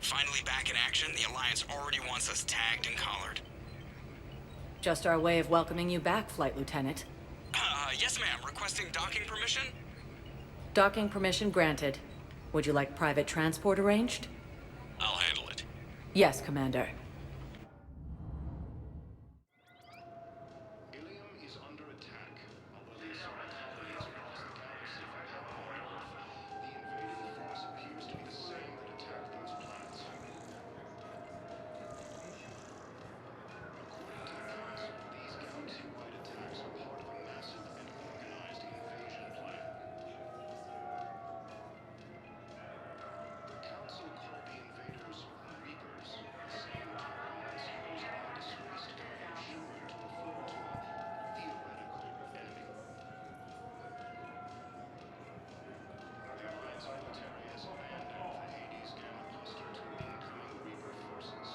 Finally back in action, the Alliance already wants us tagged and collared. Just our way of welcoming you back, Flight Lieutenant. Yes ma'am, requesting docking permission? Docking permission granted. Would you like private transport arranged? I'll handle it. Yes, Commander. Ilium is under attack. Although the assault colonies across the galaxy have had more health, the invading force appears to be the same that attacked those planets. According to the Council, these galaxy-wide attacks are part of a massive and organized invasion plan. The Council called the invaders Reapers, the same term that's used by disgraced Guardian Shepard to refer to a theoretical enemy. The Alliance military has abandoned the Hades Gamma Cluster to incoming Reaper forces.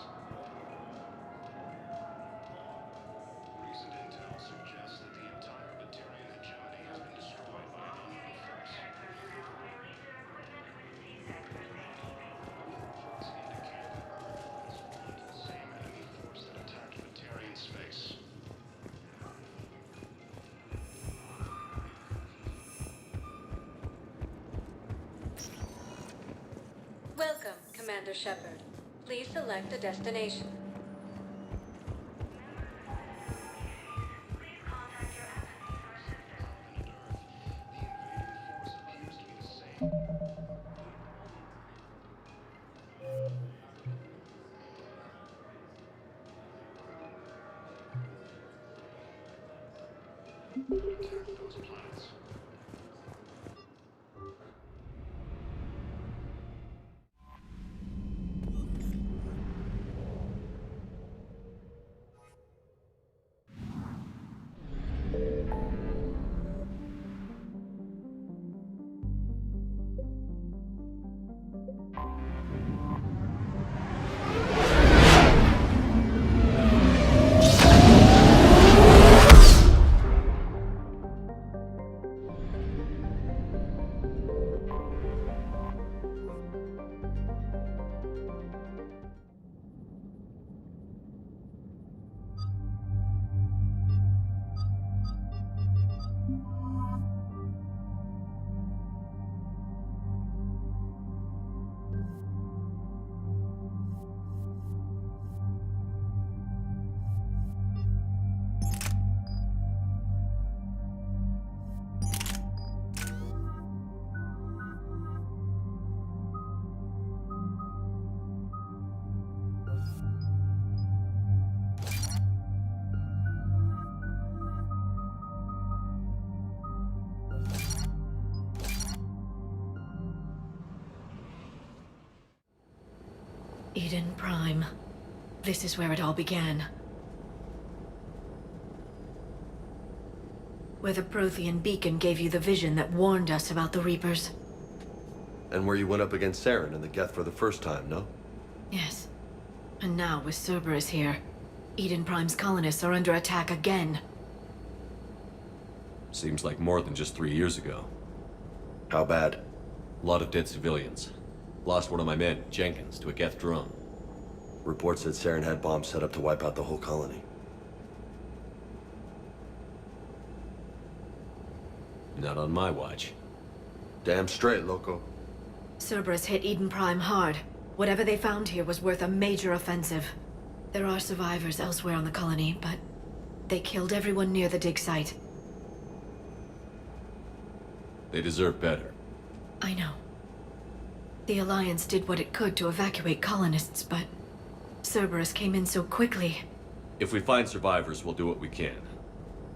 Recent intel suggests that the entire Batarian hegemony has been destroyed by an unknown force. Reports indicate that Earth has fallen to the same enemy force that attacked Batarian space. Welcome, Commander Shepard. Please select a destination. Attack those planets. Eden Prime. This is where it all began. Where the Prothean beacon gave you the vision that warned us about the Reapers. And where you went up against Saren and the Geth for the first time, no? Yes. And now, with Cerberus here, Eden Prime's colonists are under attack again. Seems like more than just 3 years ago. How bad? A lot of dead civilians. Lost one of my men, Jenkins, to a Geth drone. Reports said Saren had bombs set up to wipe out the whole colony. Not on my watch. Damn straight, loco. Cerberus hit Eden Prime hard. Whatever they found here was worth a major offensive. There are survivors elsewhere on the colony, but they killed everyone near the dig site. They deserve better. I know. The Alliance did what it could to evacuate colonists, but Cerberus came in so quickly. If we find survivors, we'll do what we can.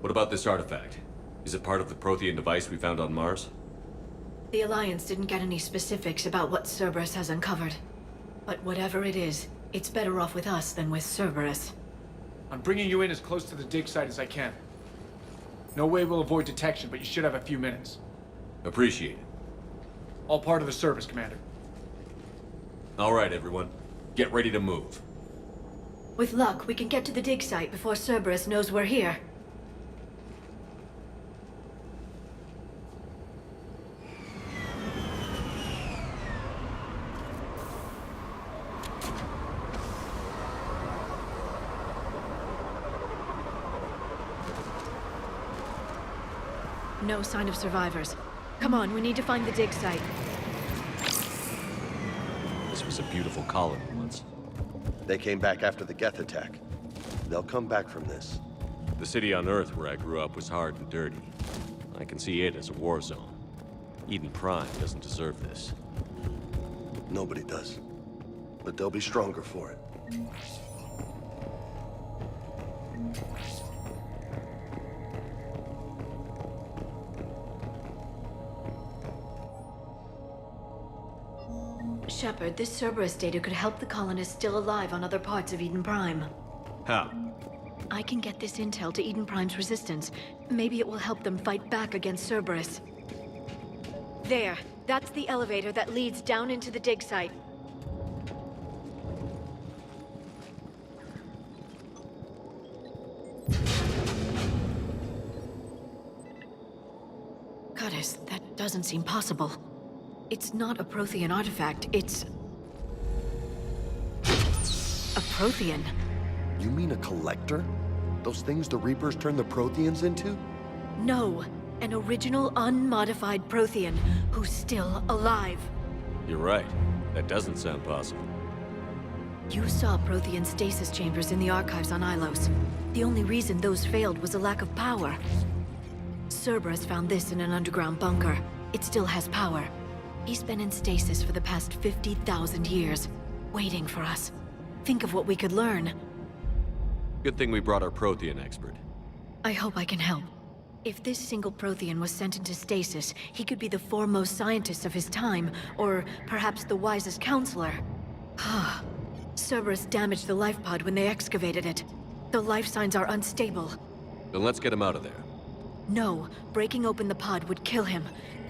What about this artifact? Is it part of the Prothean device we found on Mars? The Alliance didn't get any specifics about what Cerberus has uncovered. But whatever it is, it's better off with us than with Cerberus. I'm bringing you in as close to the dig site as I can. No way we'll avoid detection, but you should have a few minutes. Appreciate it. All part of the service, Commander. All right, everyone. Get ready to move. With luck, we can get to the dig site before Cerberus knows we're here. No sign of survivors. Come on, we need to find the dig site. This was a beautiful colony once. They came back after the Geth attack. They'll come back from this. The city on Earth where I grew up was hard and dirty. I can see it as a war zone. Eden Prime doesn't deserve this. Nobody does. But they'll be stronger for it. Shepard, this Cerberus data could help the colonists still alive on other parts of Eden Prime. How? I can get this intel to Eden Prime's resistance. Maybe it will help them fight back against Cerberus. There. That's the elevator that leads down into the dig site. Goddess, that doesn't seem possible. It's not a Prothean artifact, it's... a Prothean. You mean a collector? Those things the Reapers turned the Protheans into? No, an original unmodified Prothean who's still alive. You're right. That doesn't sound possible. You saw Prothean stasis chambers in the archives on Ilos. The only reason those failed was a lack of power. Cerberus found this in an underground bunker. It still has power. He's been in stasis for the past 50,000 years, waiting for us. Think of what we could learn. Good thing we brought our Prothean expert. I hope I can help. If this single Prothean was sent into stasis, he could be the foremost scientist of his time, or perhaps the wisest counselor. Cerberus damaged the life pod when they excavated it. The life signs are unstable. Then let's get him out of there. No, breaking open the pod would kill him.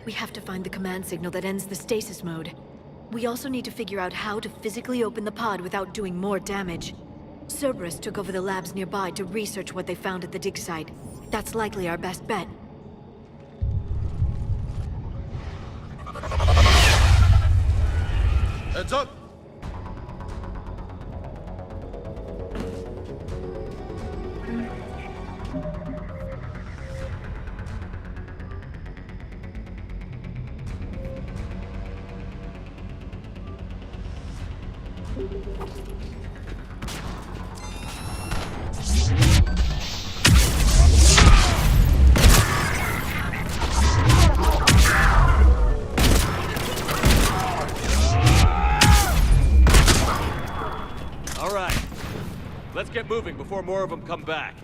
We have to find the command signal that ends the stasis mode. We also need to figure out how to physically open the pod without doing more damage. Cerberus took over the labs nearby to research what they found at the dig site. That's likely our best bet. Heads up! All right. Let's get moving before more of them come back.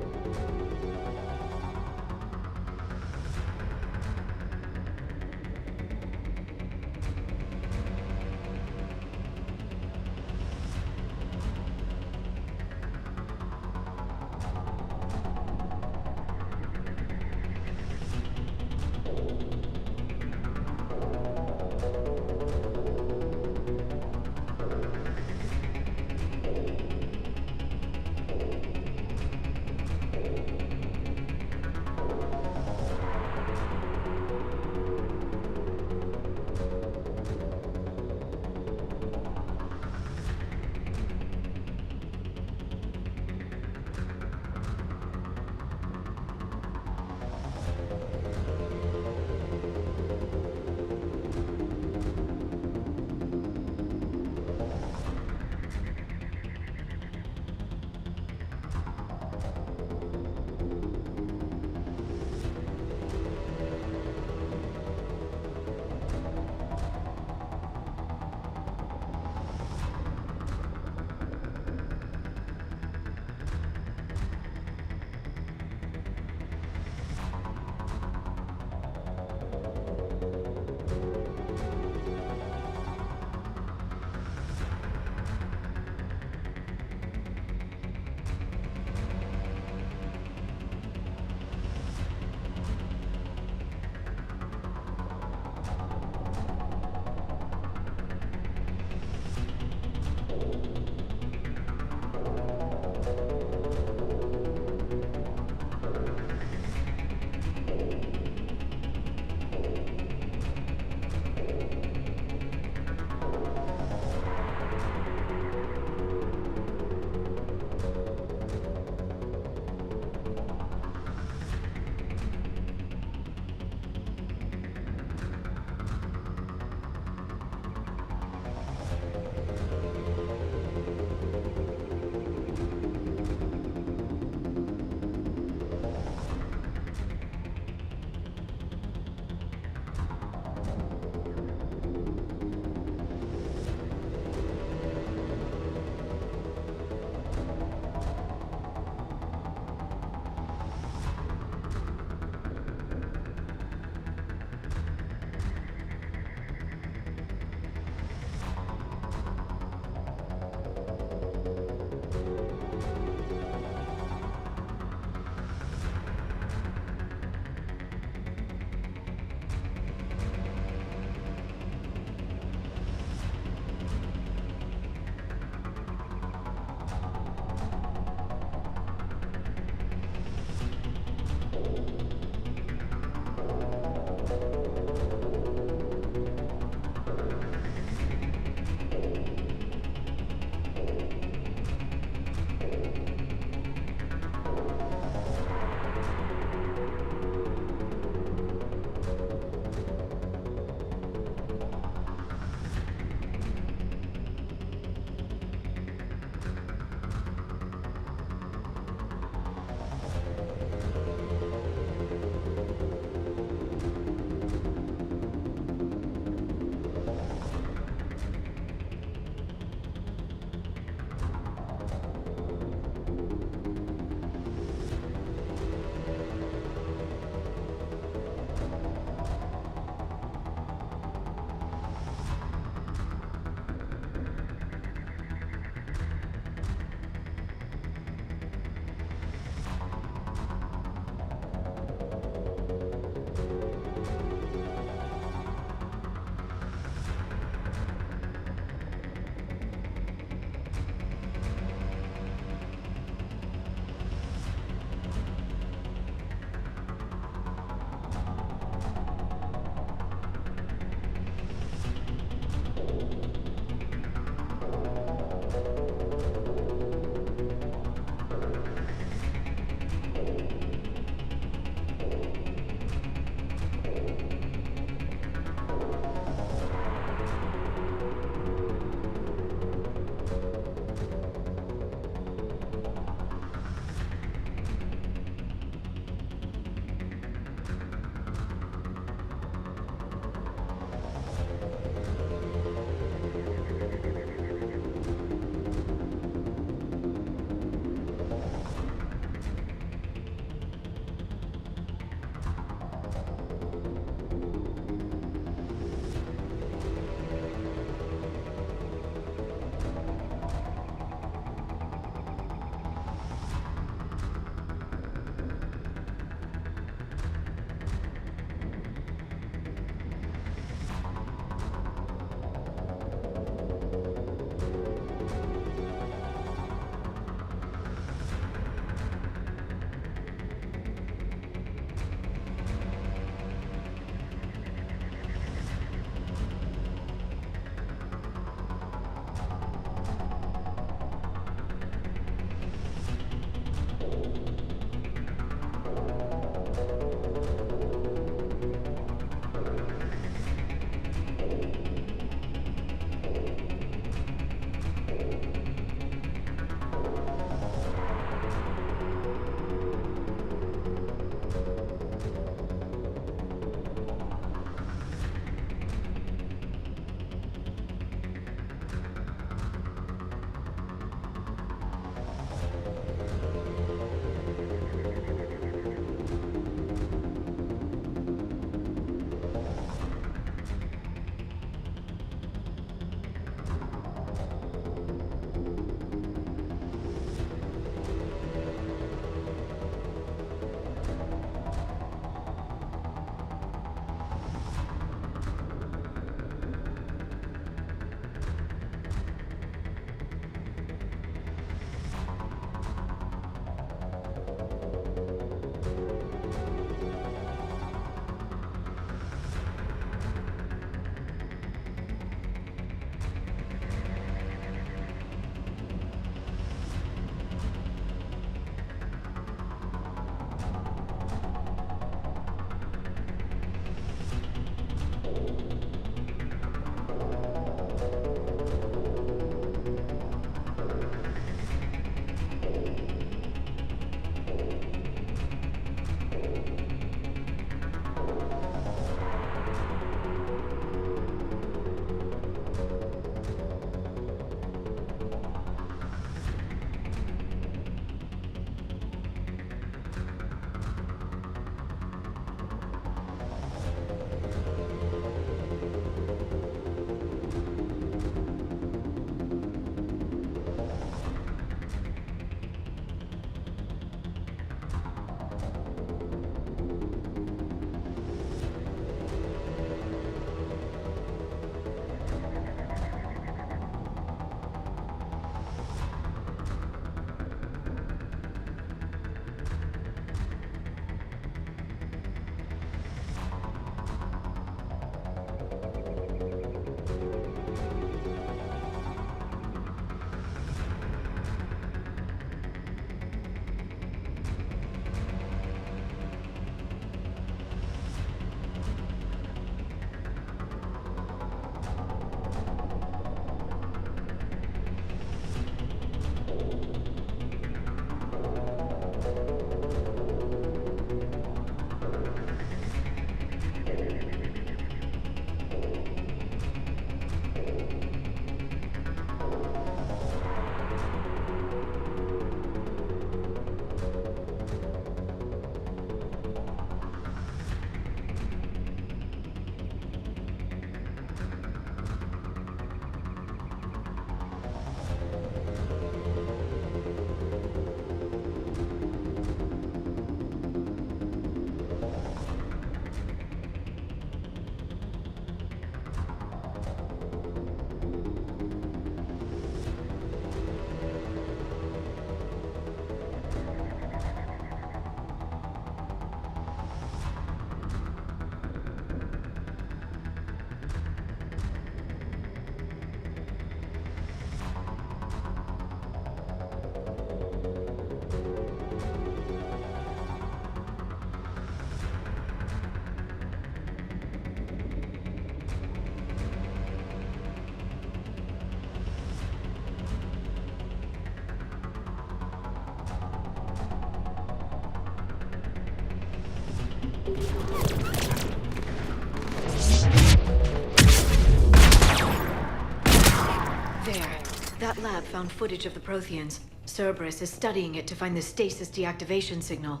lab found footage of the Protheans. Cerberus is studying it to find the stasis deactivation signal.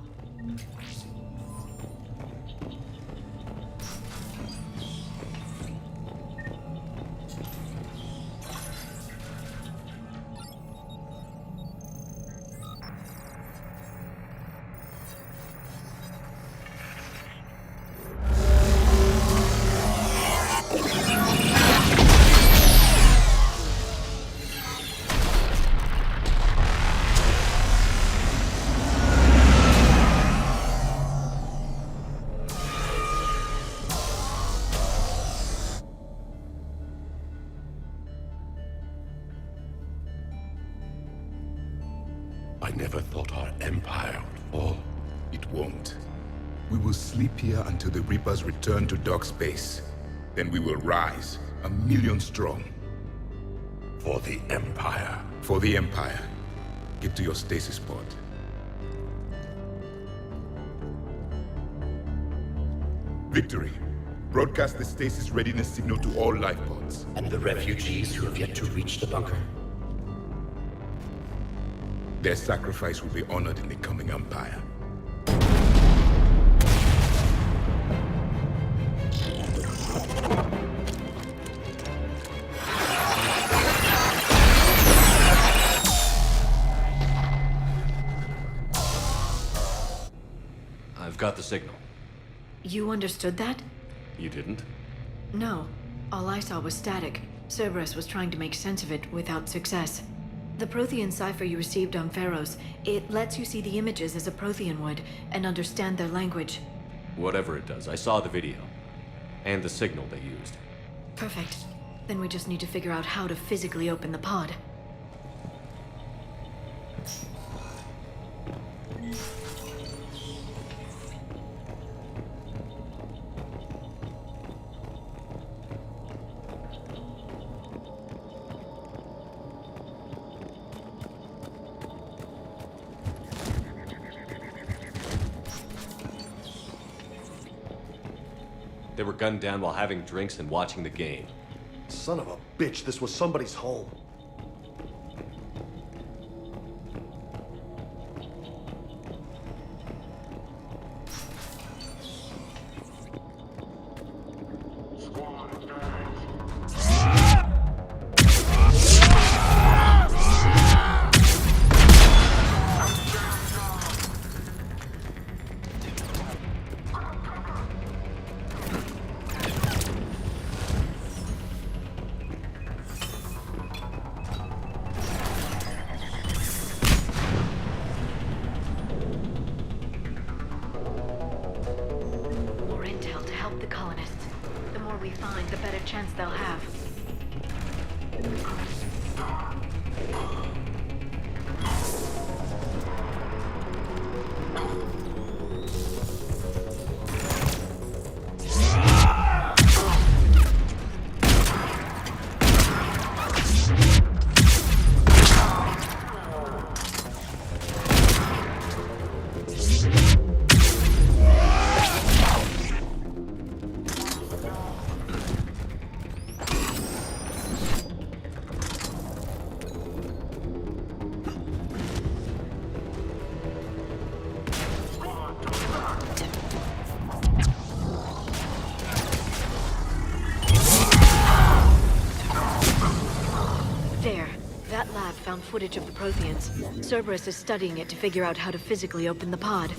I never thought our empire would fall. It won't. We will sleep here until the Reapers return to dark space. Then we will rise, 1,000,000 strong. For the Empire. For the Empire. Get to your stasis pod. Victory. Broadcast the stasis readiness signal to all life pods. And the refugees who have yet to reach the bunker? Their sacrifice will be honored in the coming Empire. I've got the signal. You understood that? You didn't? No. All I saw was static. Cerberus was trying to make sense of it without success. The Prothean cipher you received on Pharaohs, it lets you see the images as a Prothean would, and understand their language. Whatever it does, I saw the video. And the signal they used. Perfect. Then we just need to figure out how to physically open the pod. They were gunned down while having drinks and watching the game. Son of a bitch, this was somebody's home. They'll have. Found footage of the Protheans. Cerberus is studying it to figure out how to physically open the pod.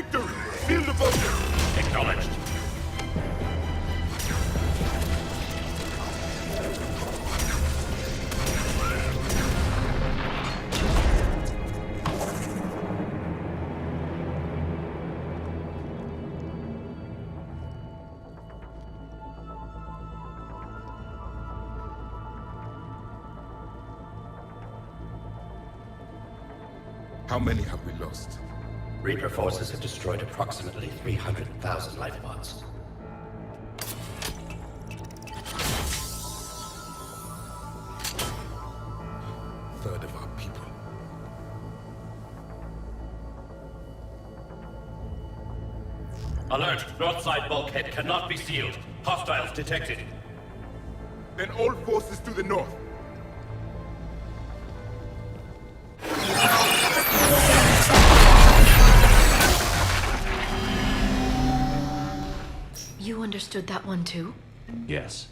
victory! Feel the bunker! Acknowledged. How many have we lost? Reaper forces have destroyed approximately 300,000 life pods. Third of our people. Alert! North side bulkhead cannot be sealed. Hostiles detected. Then all forces to the north. You understood that one too? Yes.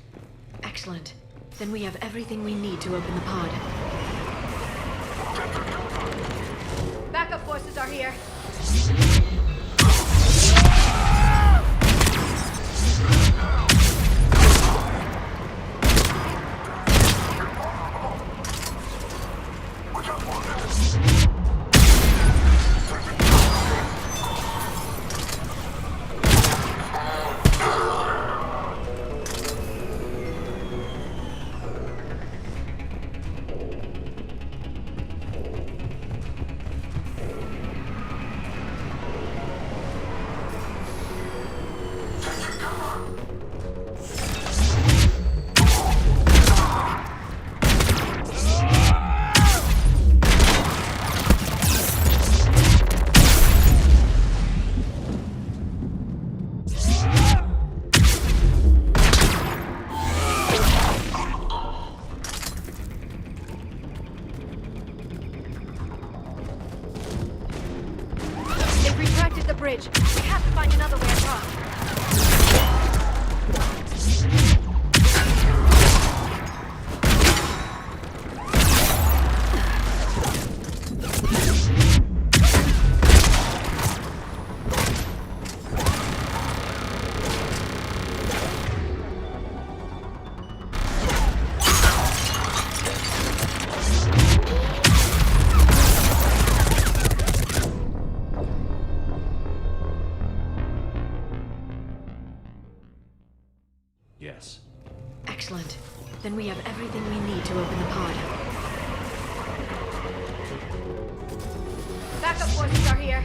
Excellent. Then we have everything we need to open the pod. Backup forces are here. They've retracted the bridge. We have to find another way across. Yes. Excellent. Then we have everything we need to open the pod. Backup forces are here.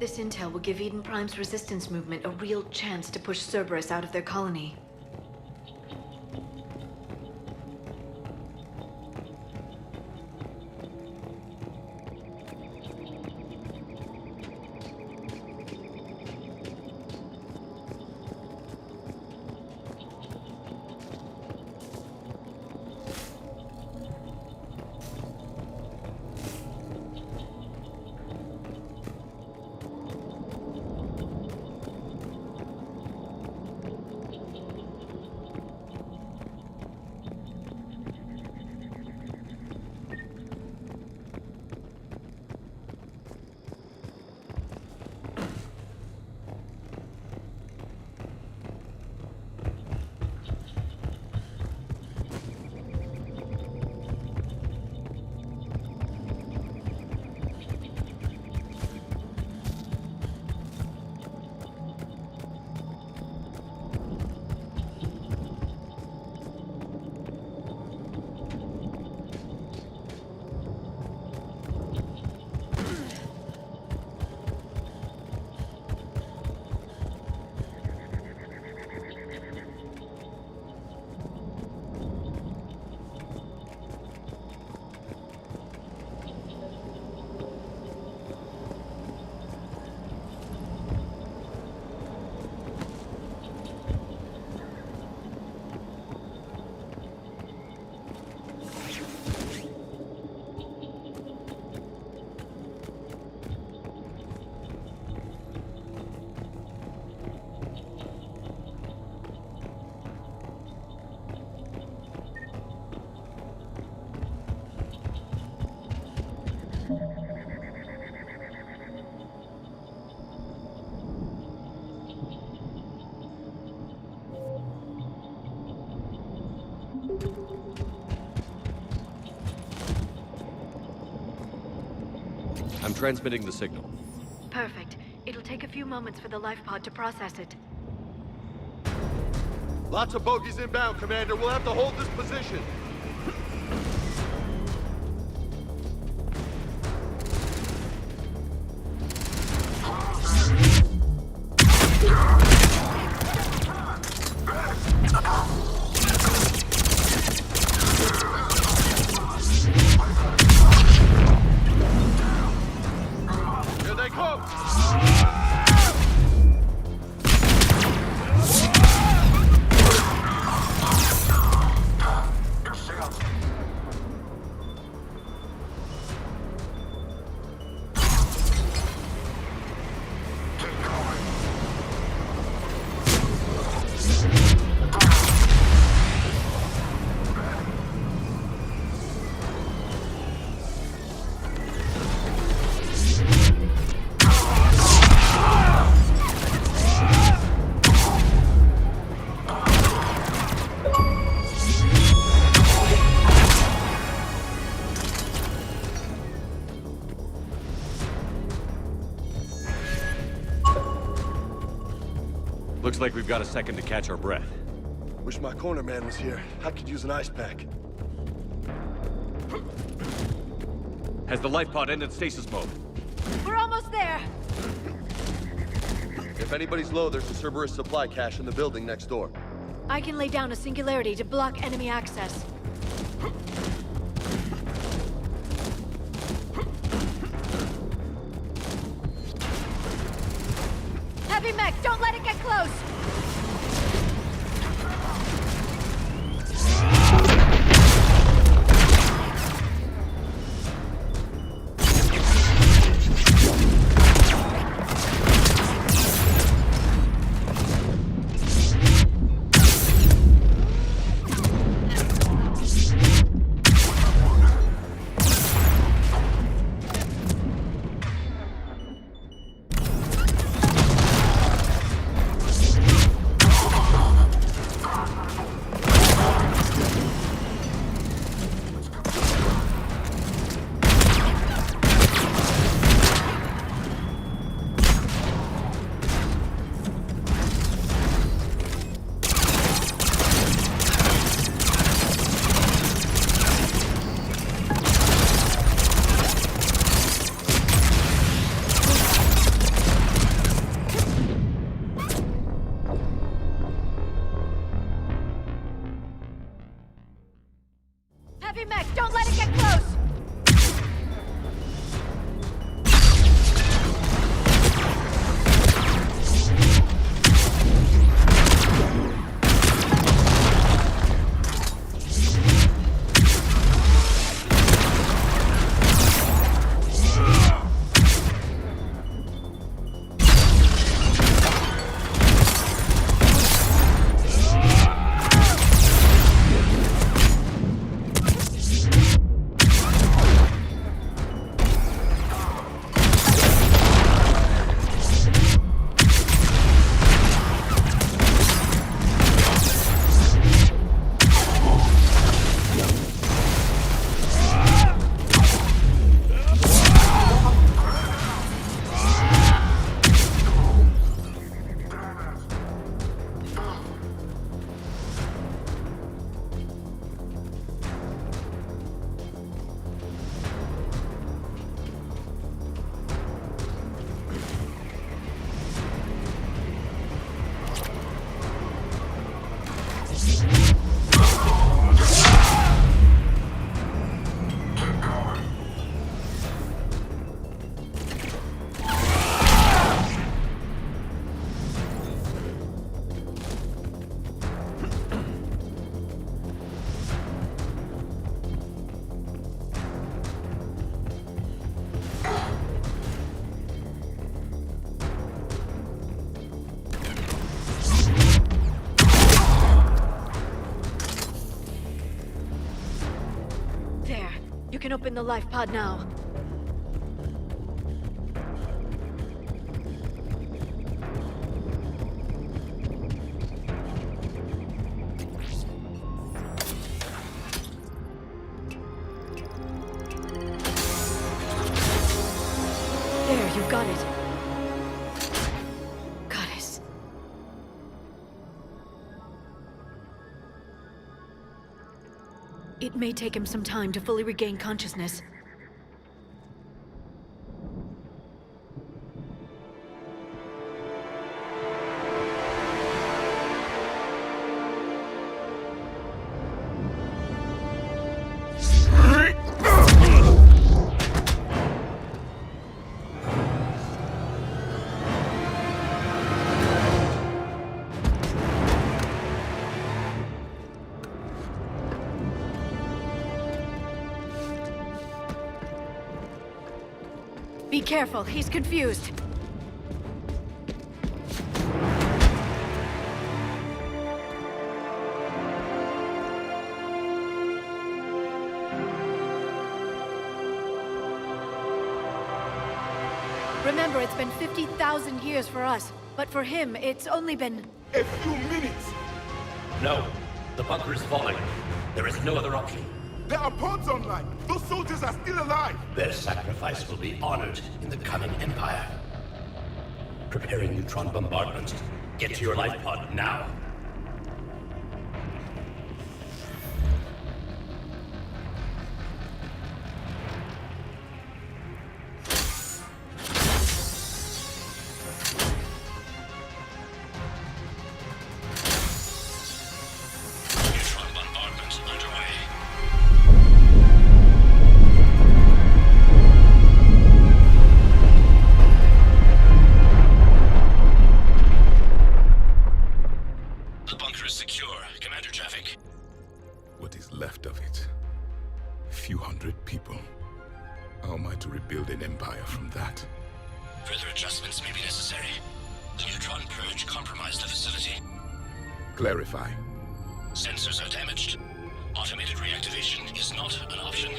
This intel will give Eden Prime's resistance movement a real chance to push Cerberus out of their colony. I'm transmitting the signal. Perfect. It'll take a few moments for the life pod to process it. Lots of bogies inbound, Commander. We'll have to hold this position. Here they come! Looks like we've got a second to catch our breath. Wish my corner man was here. I could use an ice pack. Has the life pod ended stasis mode? We're almost there! If anybody's low, there's a Cerberus supply cache in the building next door. I can lay down a singularity to block enemy access. Heavy mech, don't let it get close! open the life pod now. There, you've got it. Goddess. It may take him some time to fully regain consciousness. Be careful, he's confused. Remember, it's been 50,000 years for us, but for him, it's only been... A few minutes! No. The bunker is falling. There is no other option. There are pods online! Those soldiers are still alive! Their sacrifice will be honored in the coming Empire. Preparing neutron bombardment. Get to your life pod now. Neutron bombardment underway. The bunker is secure, Commander Javik. What is left of it? A few hundred people. How am I to rebuild an empire from that? Further adjustments may be necessary. The neutron purge compromised the facility. Clarify. Sensors are damaged. Automated reactivation is not an option.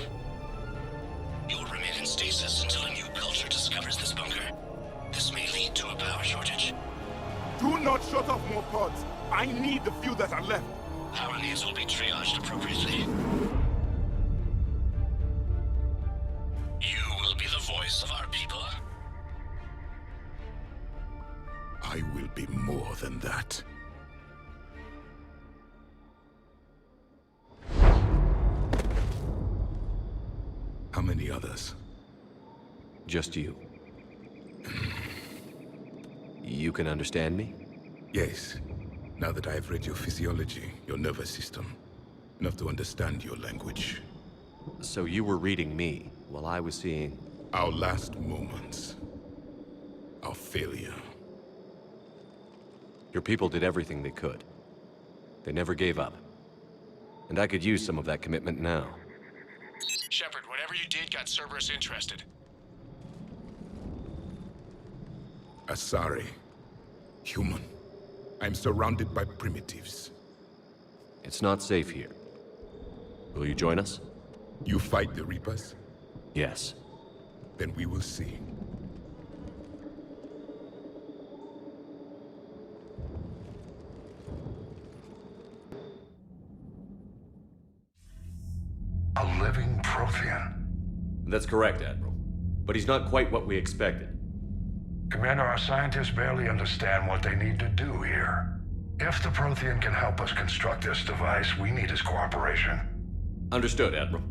You'll remain in stasis until a new culture discovers this bunker. This may lead to a power shortage. Do not shut off more pods! I need the few that are left! Power needs will be triaged appropriately. You will be the voice of our people. I will be more than that. How many others? Just you. You can understand me? Yes. Now that I have read your physiology, your nervous system, enough to understand your language. So you were reading me while I was seeing... Our last moments. Our failure. Your people did everything they could. They never gave up. And I could use some of that commitment now. Shepard, whatever you did got Cerberus interested. Asari. Human. I'm surrounded by primitives. It's not safe here. Will you join us? You fight the Reapers? Yes. Then we will see. A living Prothean. That's correct, Admiral. But he's not quite what we expected. Commander, our scientists barely understand what they need to do here. If the Prothean can help us construct this device, we need his cooperation. Understood, Admiral.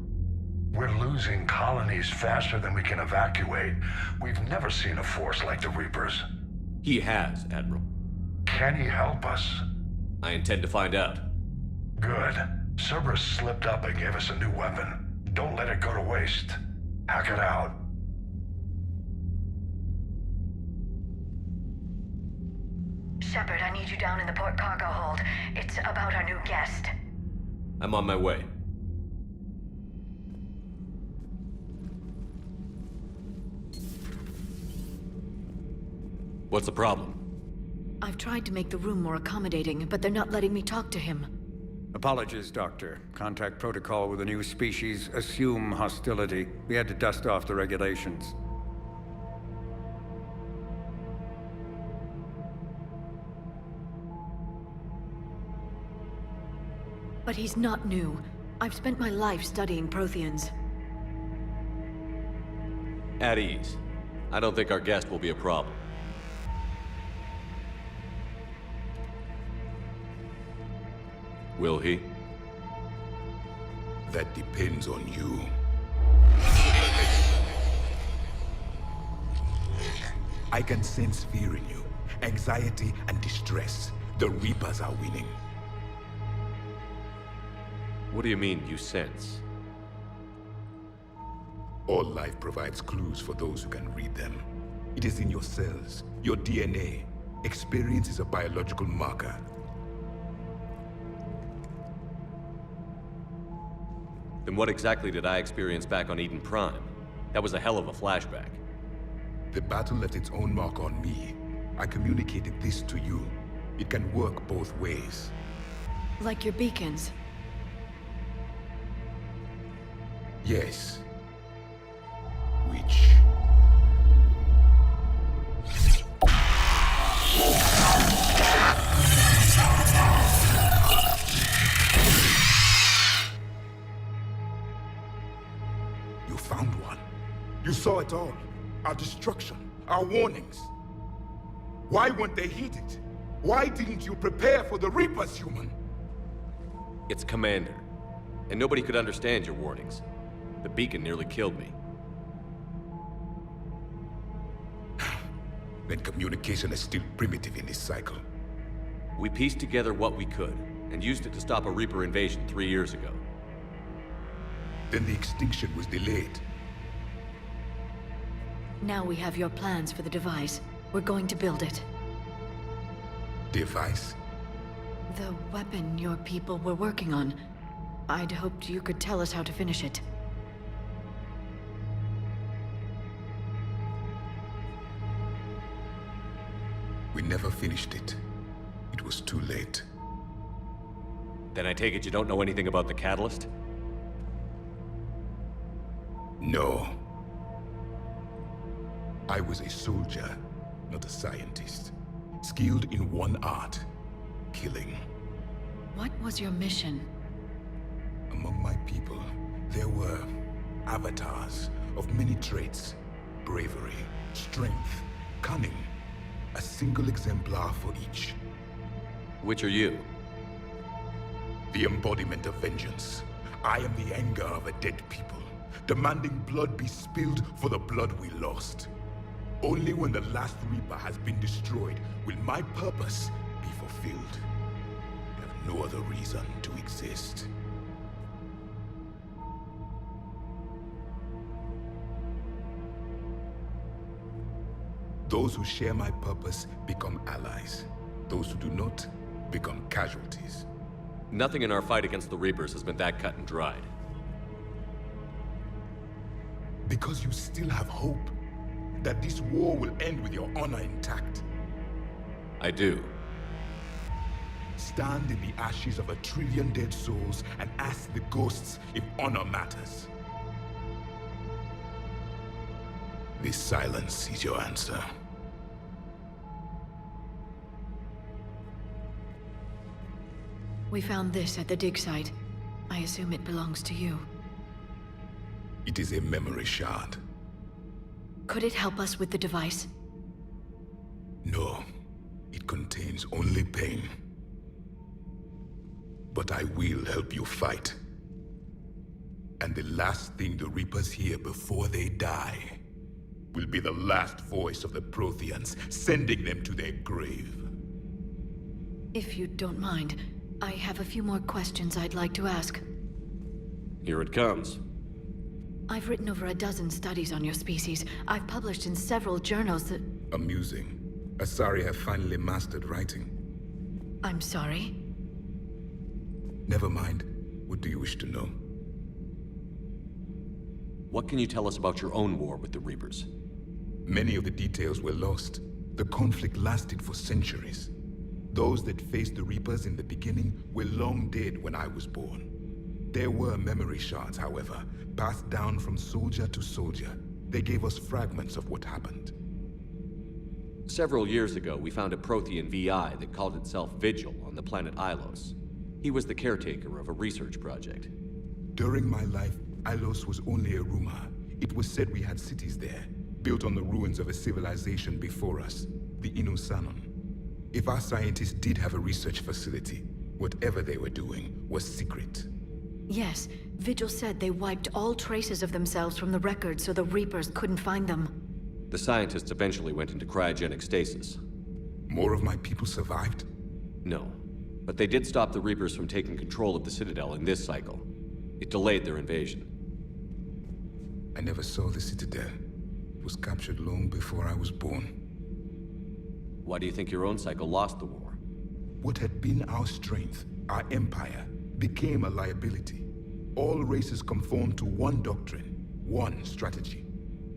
We're losing colonies faster than we can evacuate. We've never seen a force like the Reapers. He has, Admiral. Can he help us? I intend to find out. Good. Cerberus slipped up and gave us a new weapon. Don't let it go to waste. Hack it out. Shepard, I need you down in the port cargo hold. It's about our new guest. I'm on my way. What's the problem? I've tried to make the room more accommodating, but they're not letting me talk to him. Apologies, Doctor. Contact protocol with a new species. Assume hostility. We had to dust off the regulations. But he's not new. I've spent my life studying Protheans. At ease. I don't think our guest will be a problem. Will he? That depends on you. I can sense fear in you, anxiety and distress. The Reapers are winning. What do you mean, you sense? All life provides clues for those who can read them. It is in your cells, your DNA. Experience is a biological marker. Then what exactly did I experience back on Eden Prime? That was a hell of a flashback. The battle left its own mark on me. I communicated this to you. It can work both ways. Like your beacons. Yes. Which... You found one. You saw it all. Our destruction, our warnings. Why weren't they heeded? Why didn't you prepare for the Reapers, human? It's Commander. And nobody could understand your warnings. The beacon nearly killed me. Then communication is still primitive in this cycle. We pieced together what we could, and used it to stop a Reaper invasion 3 years ago. Then the extinction was delayed. Now we have your plans for the device. We're going to build it. Device? The weapon your people were working on. I'd hoped you could tell us how to finish it. We never finished it. It was too late. Then I take it you don't know anything about the catalyst? No. I was a soldier, not a scientist. Skilled in one art, killing. What was your mission? Among my people, there were avatars of many traits. Bravery, strength, cunning. A single exemplar for each. Which are you? The embodiment of vengeance. I am the anger of a dead people, demanding blood be spilled for the blood we lost. Only when the last Reaper has been destroyed will my purpose be fulfilled. I have no other reason to exist. Those who share my purpose become allies. Those who do not become casualties. Nothing in our fight against the Reapers has been that cut and dried. Because you still have hope that this war will end with your honor intact. I do. Stand in the ashes of 1 trillion dead souls and ask the ghosts if honor matters. This silence is your answer. We found this at the dig site. I assume it belongs to you. It is a memory shard. Could it help us with the device? No. It contains only pain. But I will help you fight. And the last thing the Reapers hear before they die will be the last voice of the Protheans, sending them to their grave. If you don't mind, I have a few more questions I'd like to ask. Here it comes. I've written over a dozen studies on your species. I've published in several journals that... Amusing. Asari have finally mastered writing. I'm sorry? Never mind. What do you wish to know? What can you tell us about your own war with the Reapers? Many of the details were lost. The conflict lasted for centuries. Those that faced the Reapers in the beginning were long dead when I was born. There were memory shards, however, passed down from soldier to soldier. They gave us fragments of what happened. Several years ago, we found a Prothean VI that called itself Vigil on the planet Ilos. He was the caretaker of a research project. During my life, Ilos was only a rumor. It was said we had cities there, built on the ruins of a civilization before us, the Inusanon. If our scientists did have a research facility, whatever they were doing was secret. Yes, Vigil said they wiped all traces of themselves from the records so the Reapers couldn't find them. The scientists eventually went into cryogenic stasis. More of my people survived? No, but they did stop the Reapers from taking control of the Citadel in this cycle. It delayed their invasion. I never saw the Citadel. It was captured long before I was born. Why do you think your own cycle lost the war? What had been our strength, our empire, became a liability. All races conformed to one doctrine, one strategy.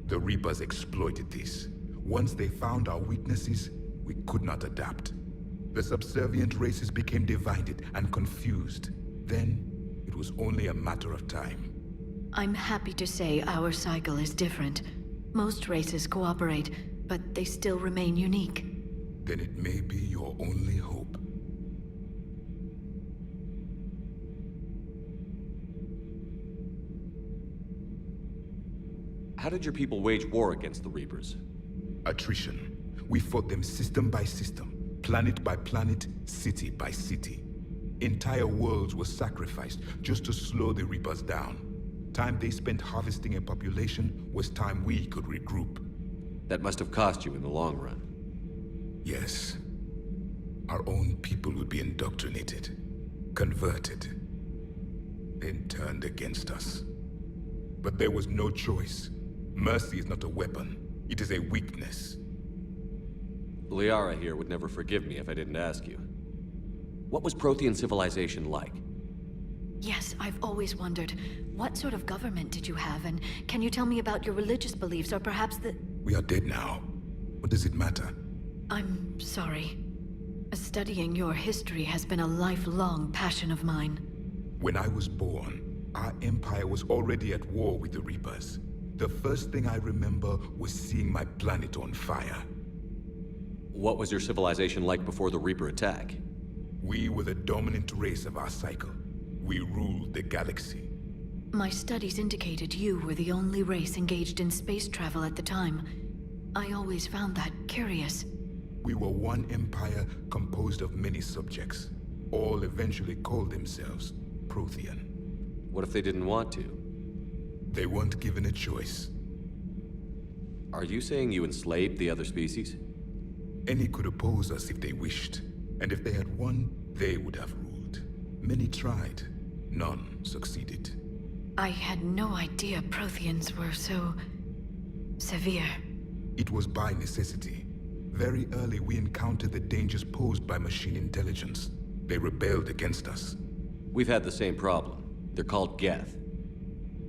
The Reapers exploited this. Once they found our weaknesses, we could not adapt. The subservient races became divided and confused. Then, it was only a matter of time. I'm happy to say our cycle is different. Most races cooperate, but they still remain unique. Then it may be your only hope. How did your people wage war against the Reapers? Attrition. We fought them system by system, planet by planet, city by city. Entire worlds were sacrificed just to slow the Reapers down. Time they spent harvesting a population was time we could regroup. That must have cost you in the long run. Yes. Our own people would be indoctrinated, converted, then turned against us. But there was no choice. Mercy is not a weapon. It is a weakness. Liara here would never forgive me if I didn't ask you. What was Prothean civilization like? Yes, I've always wondered, what sort of government did you have, and can you tell me about your religious beliefs, or perhaps the... We are dead now. What does it matter? I'm sorry. Studying your history has been a lifelong passion of mine. When I was born, our empire was already at war with the Reapers. The first thing I remember was seeing my planet on fire. What was your civilization like before the Reaper attack? We were the dominant race of our cycle. We ruled the galaxy. My studies indicated you were the only race engaged in space travel at the time. I always found that curious. We were one empire composed of many subjects. All eventually called themselves Prothean. What if they didn't want to? They weren't given a choice. Are you saying you enslaved the other species? Any could oppose us if they wished. And if they had won, they would have ruled. Many tried. None succeeded. I had no idea Protheans were so... severe. It was by necessity. Very early we encountered the dangers posed by machine intelligence. They rebelled against us. We've had the same problem. They're called Geth.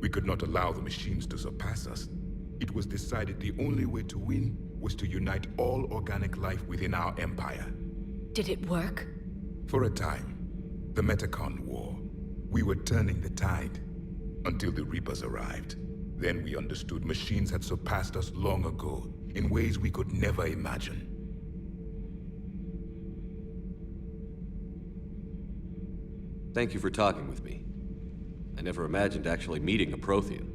We could not allow the machines to surpass us. It was decided the only way to win was to unite all organic life within our empire. Did it work? For a time. The Metacon War. We were turning the tide. Until the Reapers arrived. Then we understood machines had surpassed us long ago, in ways we could never imagine. Thank you for talking with me. I never imagined actually meeting a Prothean.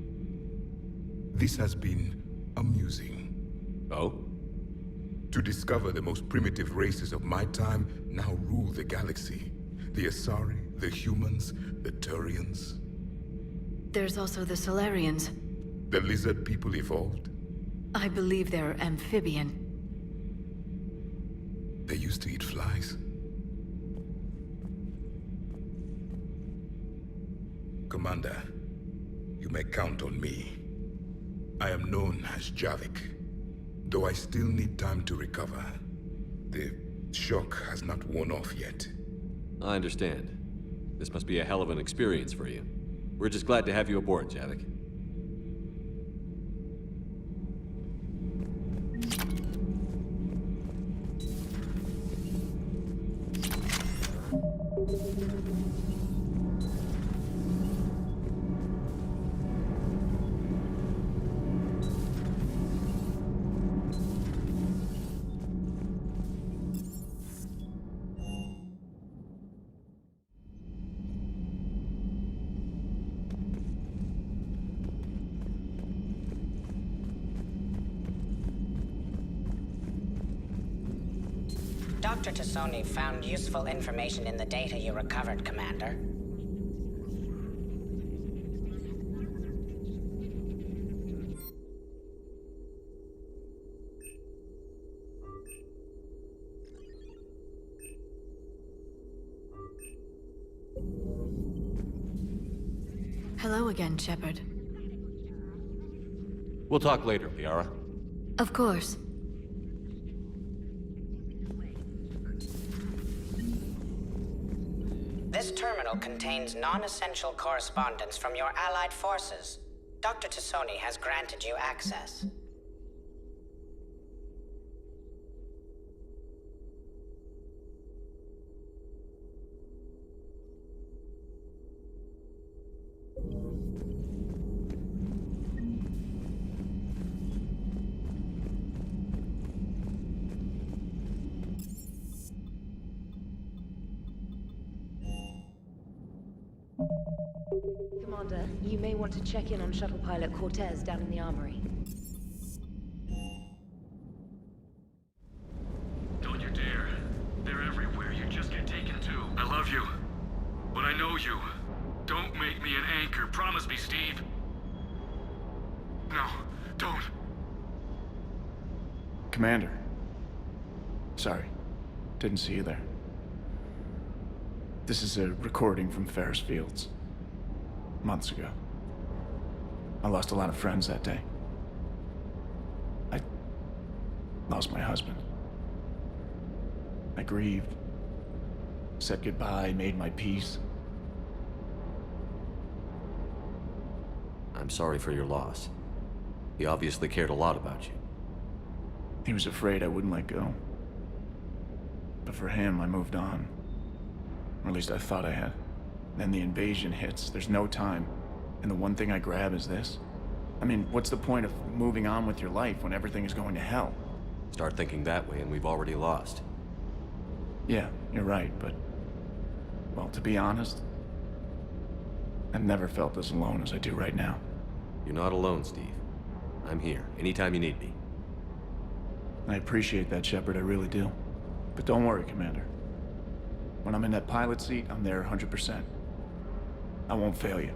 This has been amusing. Oh? To discover the most primitive races of my time now rule the galaxy. The Asari, the humans, the Turians. There's also the Solarians. The lizard people evolved? I believe they're amphibian. They used to eat flies. Commander, you may count on me. I am known as Javik, though I still need time to recover. The shock has not worn off yet. I understand. This must be a hell of an experience for you. We're just glad to have you aboard, Javik. Dr. Tassoni found useful information in the data you recovered, Commander. Hello again, Shepard. We'll talk later, Liara. Of course. This terminal contains non-essential correspondence from your allied forces. Dr. Tassoni has granted you access. Commander, you may want to check in on shuttle pilot Cortez down in the armory. Don't you dare. They're everywhere. You just get taken too. I love you. But I know you. Don't make me an anchor. Promise me, Steve. No, don't. Commander. Sorry. Didn't see you there. This is a recording from Ferris Fields. Months ago. I lost a lot of friends that day. I lost my husband. I grieved, said goodbye, made my peace. I'm sorry for your loss. He obviously cared a lot about you. He was afraid I wouldn't let go. But for him, I moved on. Or at least I thought I had. Then the invasion hits, there's no time. And the one thing I grab is this. I mean, what's the point of moving on with your life when everything is going to hell? Start thinking that way and we've already lost. Yeah, you're right, but... well, to be honest, I've never felt as alone as I do right now. You're not alone, Steve. I'm here, anytime you need me. I appreciate that, Shepard, I really do. But don't worry, Commander. When I'm in that pilot seat, I'm there 100%. I won't fail you.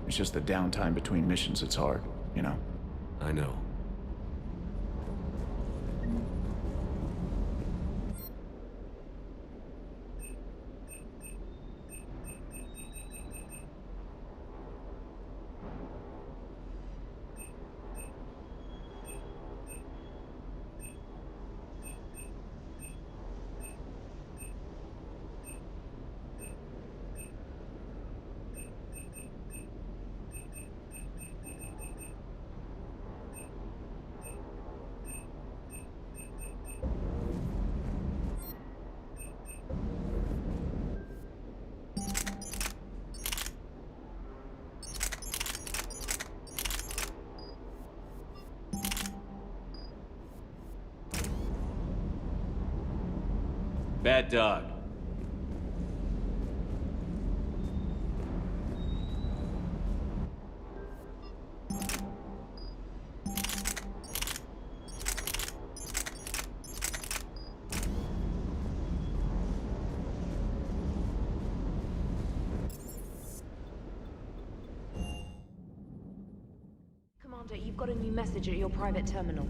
It's just the downtime between missions that's hard, you know? I know. Bad dog. Commander, you've got a new message at your private terminal.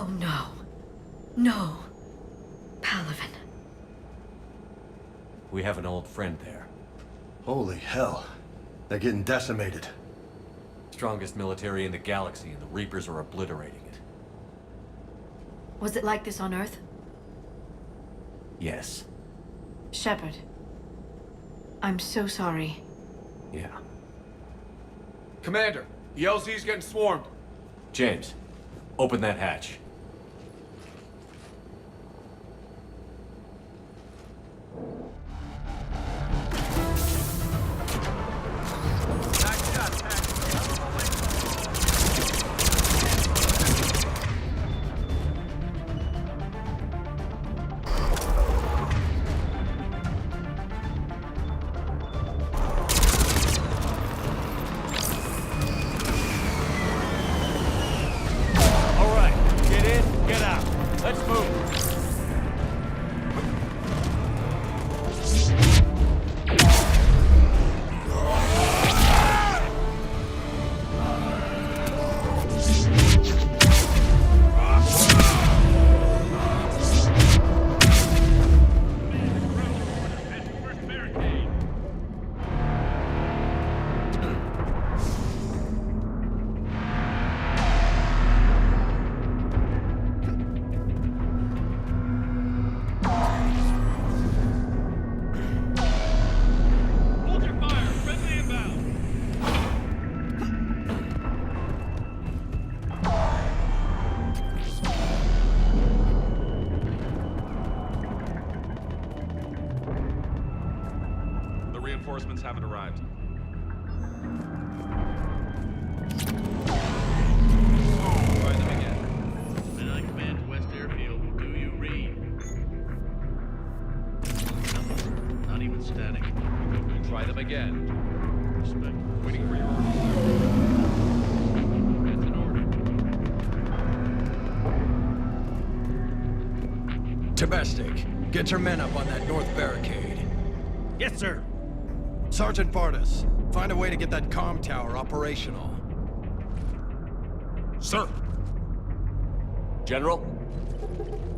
Oh no. No. Palaven. We have an old friend there. Holy hell. They're getting decimated. Strongest military in the galaxy, and the Reapers are obliterating it. Was it like this on Earth? Yes. Shepard. I'm so sorry. Yeah. Commander, the LZ's getting swarmed. James, open that hatch. Reinforcements haven't arrived. Try them again. Midnight Command to West Airfield. Do you read? Nothing. Not even static. We'll try them again. Respect. Waiting for your orders. That's an order. Domestic, get your men up on that north barricade. Yes, sir. Sergeant Bartis, find a way to get that comm tower operational. Sir. General?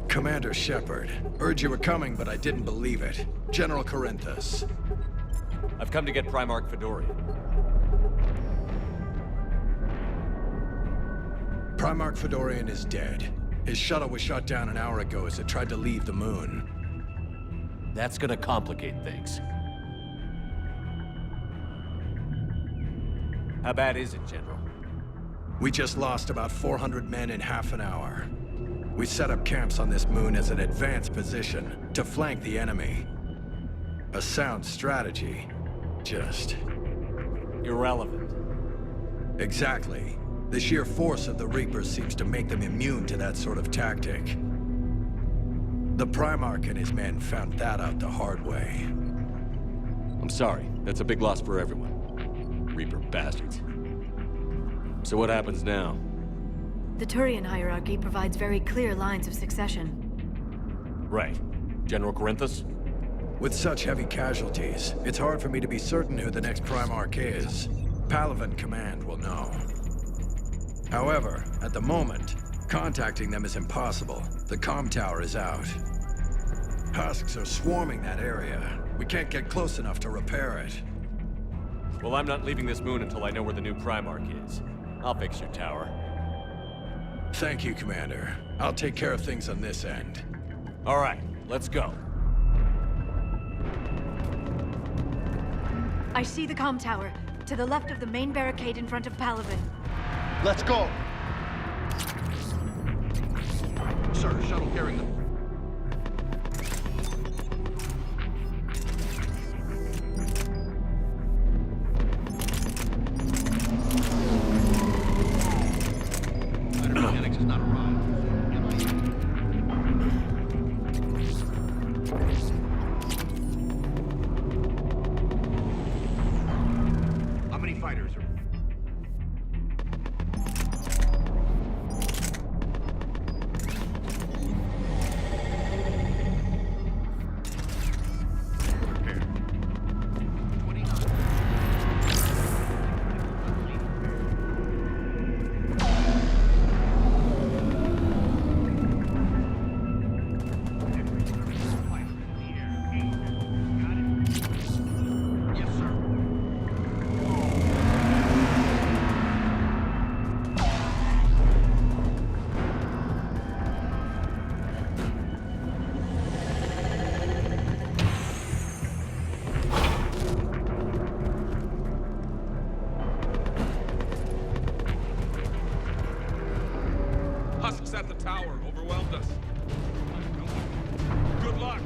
Commander Shepard. Heard you were coming, but I didn't believe it. General Corinthus. I've come to get Primarch Fedorian. Primarch Fedorian is dead. His shuttle was shot down an hour ago as it tried to leave the moon. That's gonna complicate things. How bad is it, General? We just lost about 400 men in half an hour. We set up camps on this moon as an advanced position to flank the enemy. A sound strategy. Just... irrelevant. Exactly. The sheer force of the Reapers seems to make them immune to that sort of tactic. The Primarch and his men found that out the hard way. I'm sorry. That's a big loss for everyone. Reaper bastards. So what happens now? The Turian hierarchy provides very clear lines of succession. Right. General Corinthus? With such heavy casualties, it's hard for me to be certain who the next Primarch is. Palaven Command will know. However, at the moment, contacting them is impossible. The comm tower is out. Husks are swarming that area. We can't get close enough to repair it. Well, I'm not leaving this moon until I know where the new Primarch is. I'll fix your tower. Thank you, Commander. I'll take care of things on this end. All right, let's go. I see the comm tower, to the left of the main barricade in front of Palaven. Let's go! Sir, shuttle carrying them. Mechanics has not arrived. How many fighters are... tower overwhelmed us. Good luck.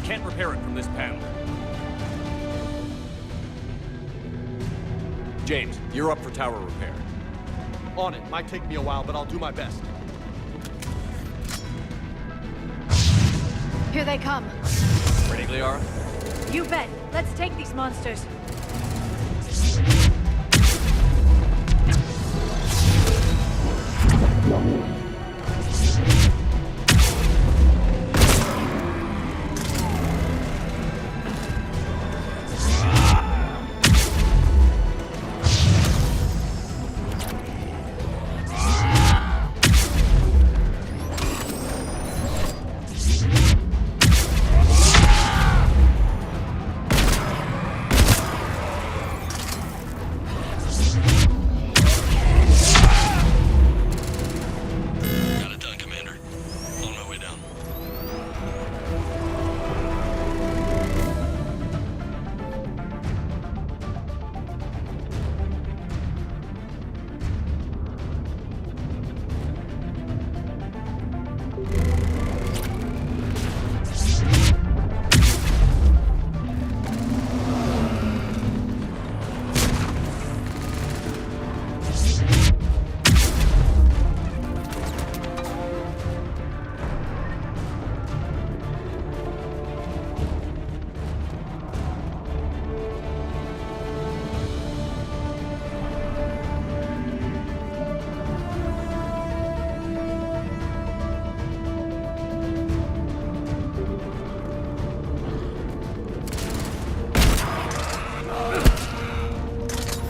Can't repair it from this panel. James, you're up for tower repair. On it. Might take me a while, but I'll do my best. Here they come. Ready, Liara? You bet. Let's take these monsters.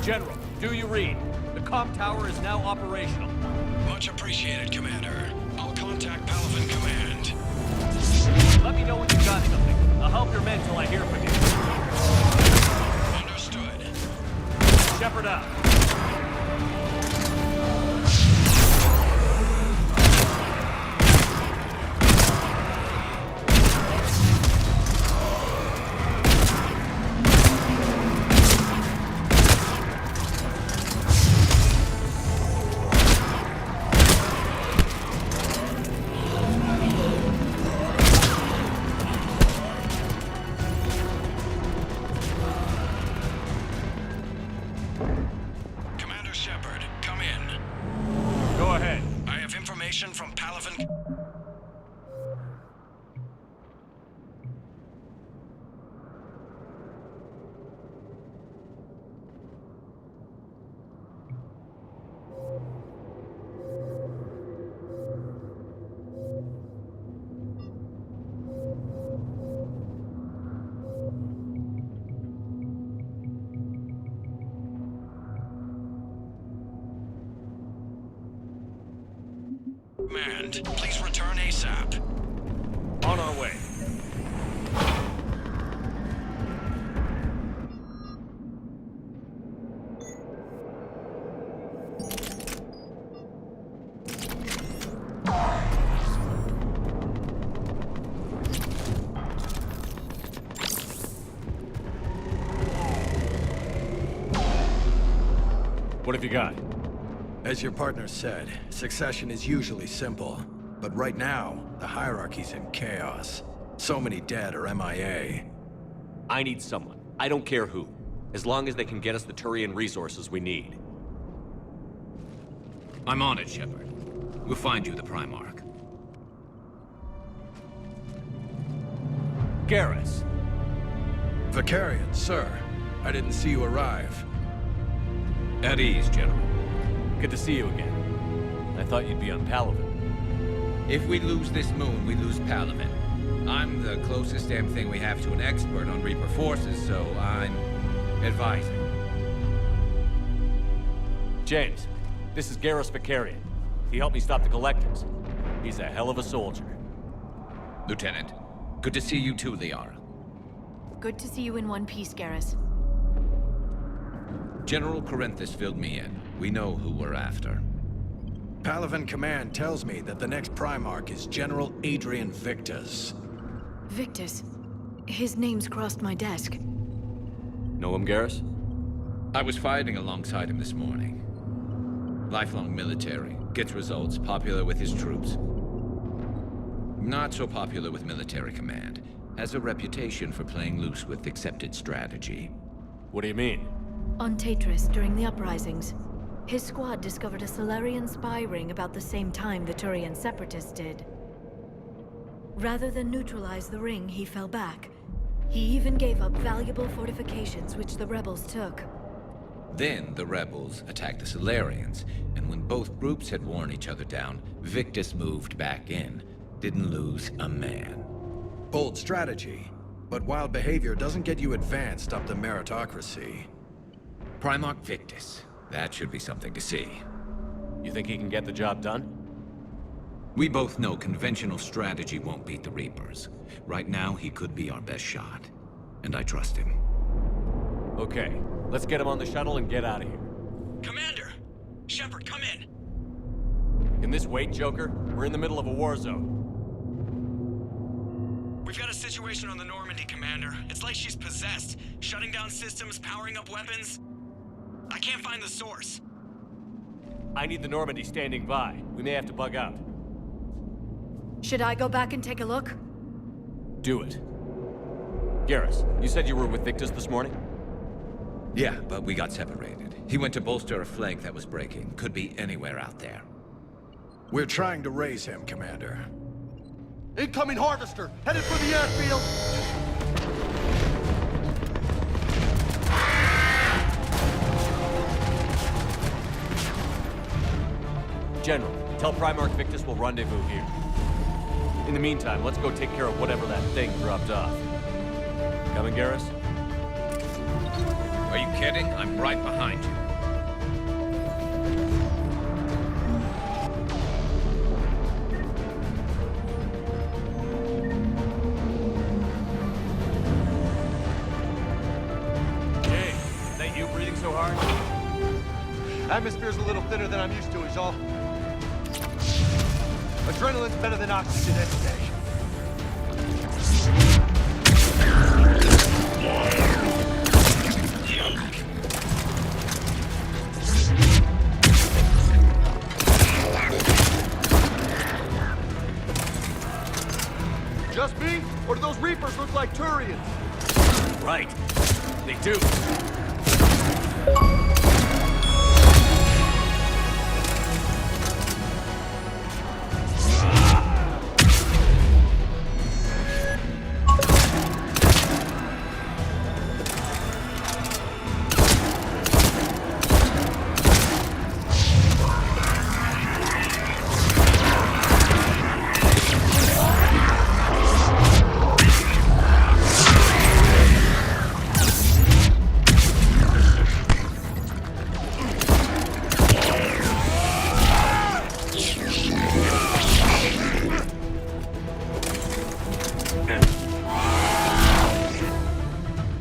General, do you read? The comm tower is now operational. Much appreciated, Commander. I'll contact Palaven Command. Let me know when you've got something. I'll help your men till I hear from you. Understood. Shepard out. From Palaven. Command, please return ASAP. On our way. What have you got? As your partner said, succession is usually simple. But right now, the hierarchy's in chaos. So many dead or MIA. I need someone. I don't care who. As long as they can get us the Turian resources we need. I'm on it, Shepard. We'll find you the Primarch. Garrus. Vakarian, sir. I didn't see you arrive. At ease, General. Good to see you again. I thought you'd be on Palaven. If we lose this moon, we lose Palaven. I'm the closest damn thing we have to an expert on Reaper forces, so I'm advising. James, this is Garrus Vakarian. He helped me stop the Collectors. He's a hell of a soldier. Lieutenant, good to see you too, Liara. Good to see you in one piece, Garrus. General Corinthus filled me in. We know who we're after. Palaven Command tells me that the next Primarch is General Adrian Victus. Victus? His name's crossed my desk. Know him, Garrus? I was fighting alongside him this morning. Lifelong military, gets results, popular with his troops. Not so popular with military command. Has a reputation for playing loose with accepted strategy. What do you mean? On Tatris, during the uprisings, his squad discovered a Solarian spy ring about the same time the Turian Separatists did. Rather than neutralize the ring, he fell back. He even gave up valuable fortifications which the rebels took. Then the rebels attacked the Solarians, and when both groups had worn each other down, Victus moved back in. Didn't lose a man. Bold strategy, but wild behavior doesn't get you advanced up the meritocracy. Primarch Victus. That should be something to see. You think he can get the job done? We both know conventional strategy won't beat the Reapers. Right now, he could be our best shot. And I trust him. Okay, let's get him on the shuttle and get out of here. Commander! Shepard, come in! Can this wait, Joker? We're in the middle of a war zone. We've got a situation on the Normandy, Commander. It's like she's possessed. Shutting down systems, powering up weapons. I can't find the source. I need the Normandy standing by. We may have to bug out. Should I go back and take a look? Do it. Garrus, you said you were with Victus this morning? Yeah, but we got separated. He went to bolster a flank that was breaking. Could be anywhere out there. We're trying to raise him, Commander. Incoming Harvester! Headed for the airfield! General, tell Primarch Victus we'll rendezvous here. In the meantime, let's go take care of whatever that thing dropped off. Coming, Garrus? Are you kidding? I'm right behind you. Jay, is that you breathing so hard? Atmosphere's a little thinner than I'm used to, is all. Adrenaline's better than oxygen any day. Just me? Or do those Reapers look like Turians? Right. They do.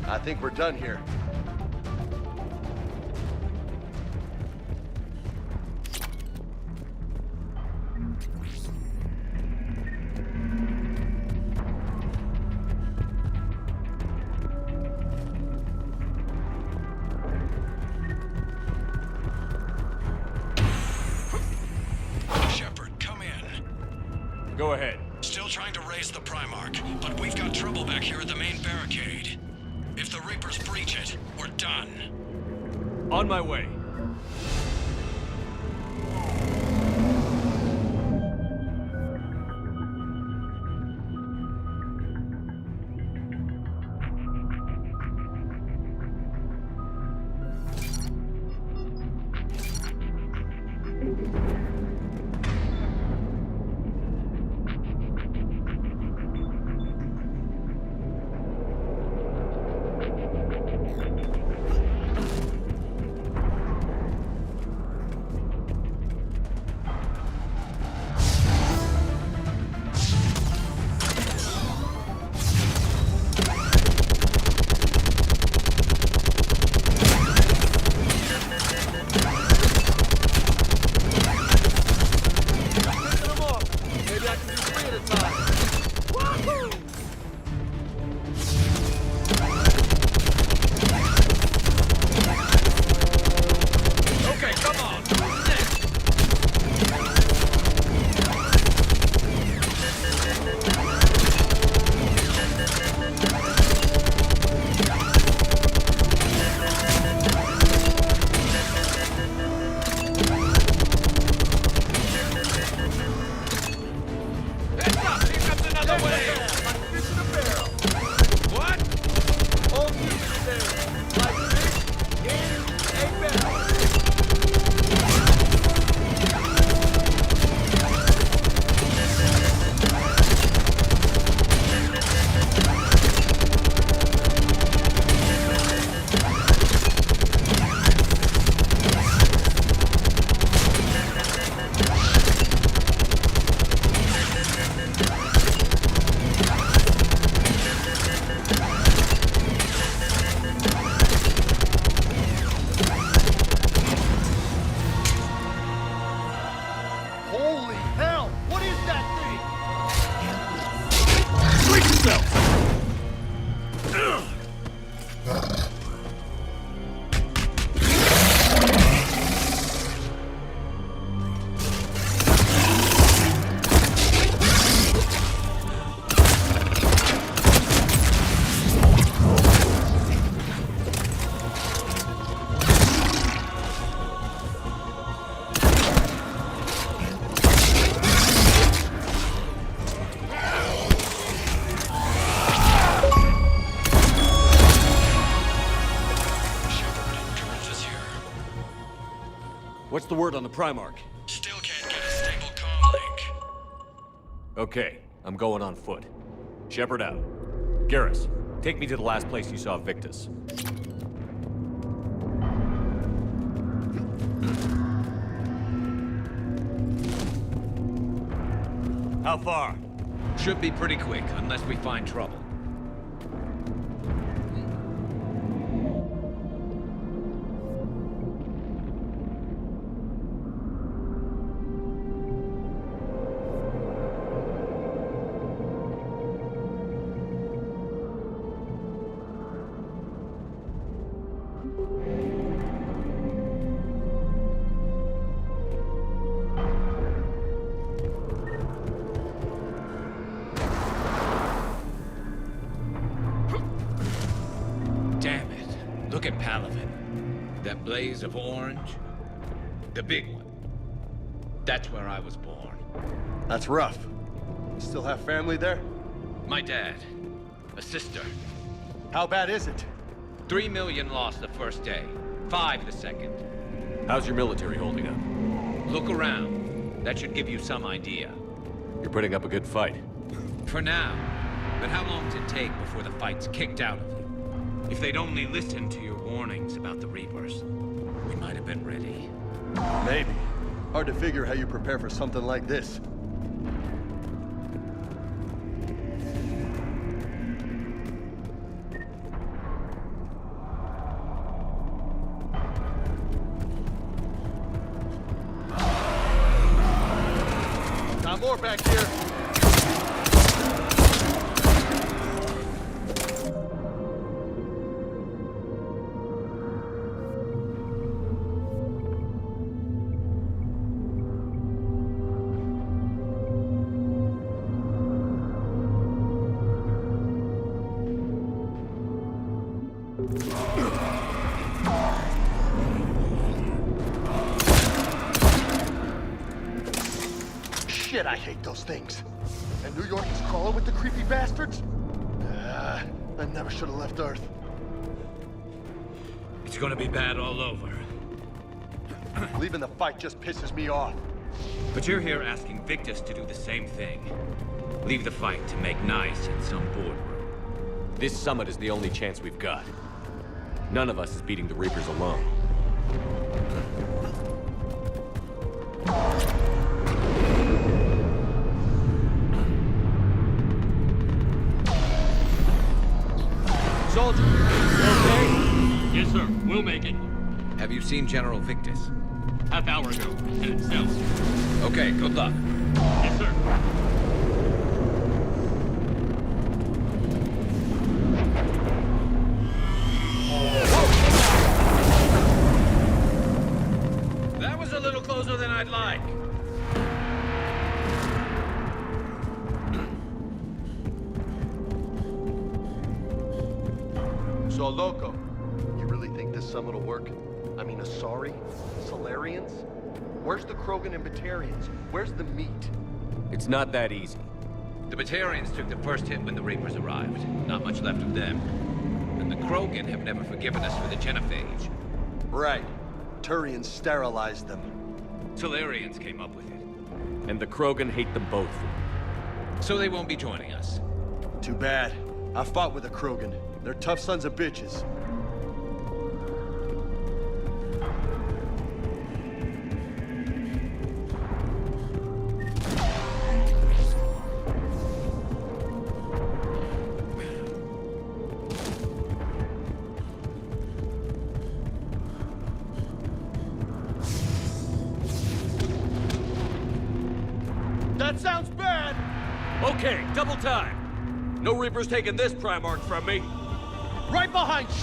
I think we're done here. Shepard, come in. Go ahead. Still trying to raise the Primarch, but we've got trouble back here at the main barricade. If the Reapers breach it, we're done. On my way. What's the word on the Primarch? Still can't get a stable comm link. Okay, I'm going on foot. Shepard out. Garrus, take me to the last place you saw Victus. How far? Should be pretty quick, unless we find trouble. Damn it. Look at Palaven. That blaze of orange. The big one. That's where I was born. That's rough. You still have family there? My dad. A sister. How bad is it? 3 million lost the first day. 5 the second. How's your military holding up? Look around. That should give you some idea. You're putting up a good fight. For now. But how long does it take before the fight's kicked out of you? If they'd only listened to your warnings about the Reapers, we might have been ready. Maybe. Hard to figure how you prepare for something like this. Got more back here. Shit, I hate those things. And New York is crawling with the creepy bastards? I never should have left Earth. It's gonna be bad all over. Leaving the fight just pisses me off. But you're here asking Victus to do the same thing. Leave the fight to make nice in some boardroom. This summit is the only chance we've got. None of us is beating the Reapers alone. Soldier, okay? Yes, sir. We'll make it. Have you seen General Victus? Half hour ago. Headed south. Okay, good luck. Yes, sir. That was a little closer than I'd like. So, Loco, you really think this summit will work? I mean, Asari? Solarians? Where's the Krogan and Batarians? Where's the meat? It's not that easy. The Batarians took the first hit when the Reapers arrived. Not much left of them. And the Krogan have never forgiven us for the Genophage. Right. Turians sterilized them. Solarians came up with it. And the Krogan hate them both for it. So they won't be joining us. Too bad. I fought with the Krogan. They're tough sons of bitches. That sounds bad! Okay, double time. No Reapers taking this Primarch from me. Right behind you!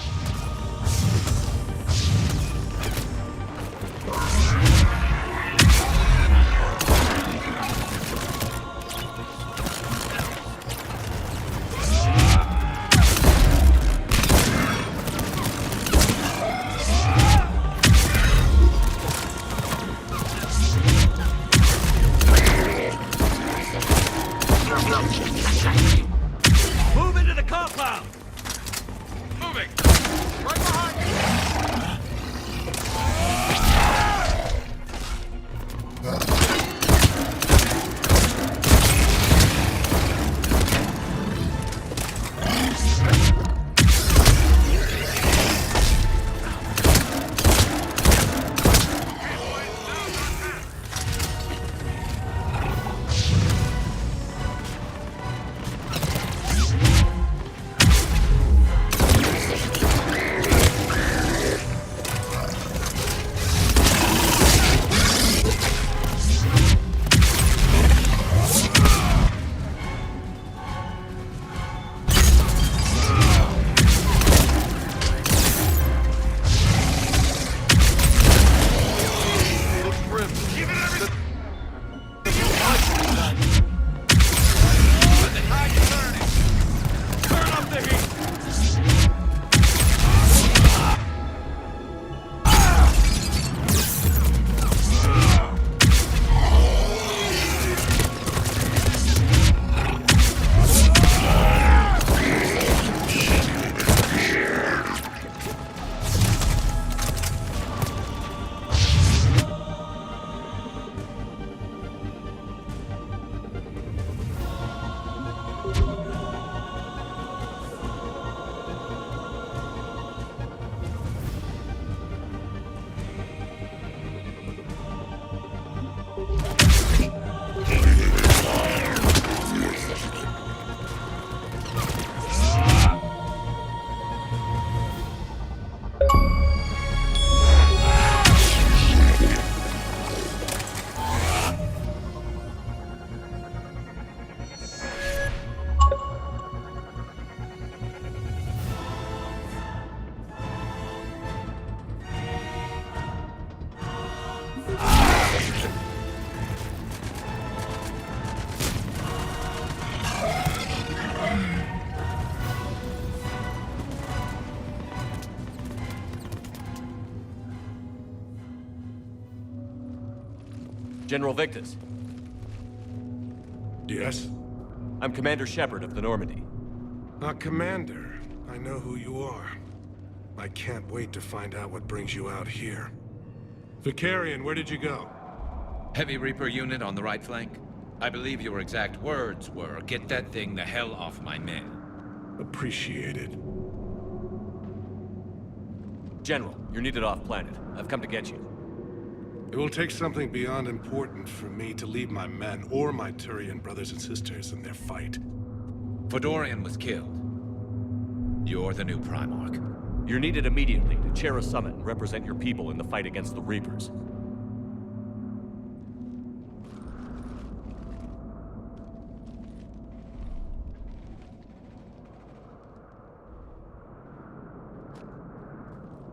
Move into the compound! Moving! General Victus. Yes? I'm Commander Shepard of the Normandy. Commander. I know who you are. I can't wait to find out what brings you out here. Vicarian, where did you go? Heavy Reaper unit on the right flank. I believe your exact words were, "Get that thing the hell off my men." Appreciated. General, you're needed off-planet. I've come to get you. It will take something beyond important for me to leave my men or my Turian brothers and sisters in their fight. Fedorian was killed. You're the new Primarch. You're needed immediately to chair a summit and represent your people in the fight against the Reapers.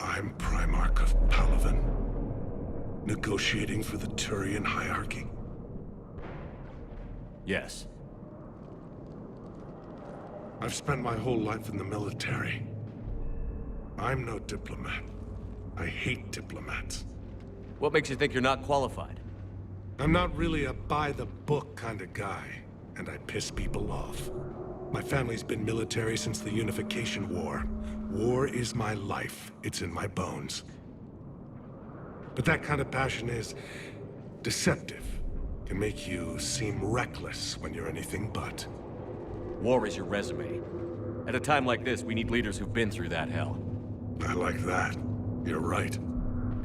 I'm Primarch of Palaven, negotiating for the Turian hierarchy. Yes. I've spent my whole life in the military. I'm no diplomat. I hate diplomats. What makes you think you're not qualified? I'm not really a by-the-book kind of guy, and I piss people off. My family's been military since the Unification War. War is my life. It's in my bones. But that kind of passion is deceptive. Can make you seem reckless when you're anything but. War is your resume. At a time like this, we need leaders who've been through that hell. I like that. You're right.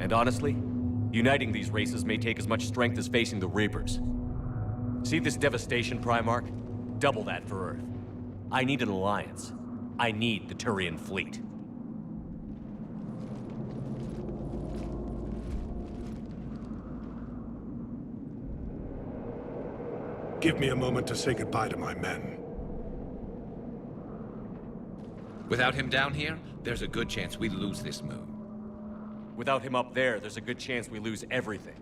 And honestly, uniting these races may take as much strength as facing the Reapers. See this devastation, Primarch? Double that for Earth. I need an alliance. I need the Turian fleet. Give me a moment to say goodbye to my men. Without him down here, there's a good chance we lose this moon. Without him up there, there's a good chance we lose everything.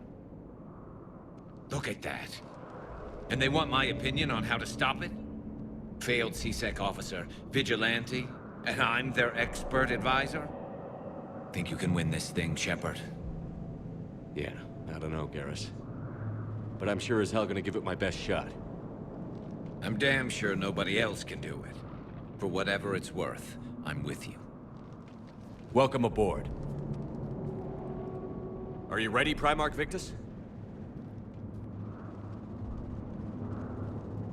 Look at that. And they want my opinion on how to stop it? Failed C-Sec officer, vigilante, and I'm their expert advisor? Think you can win this thing, Shepard? Yeah, I don't know, Garrus. But I'm sure as hell gonna give it my best shot. I'm damn sure nobody else can do it. For whatever it's worth, I'm with you. Welcome aboard. Are you ready, Primarch Victus?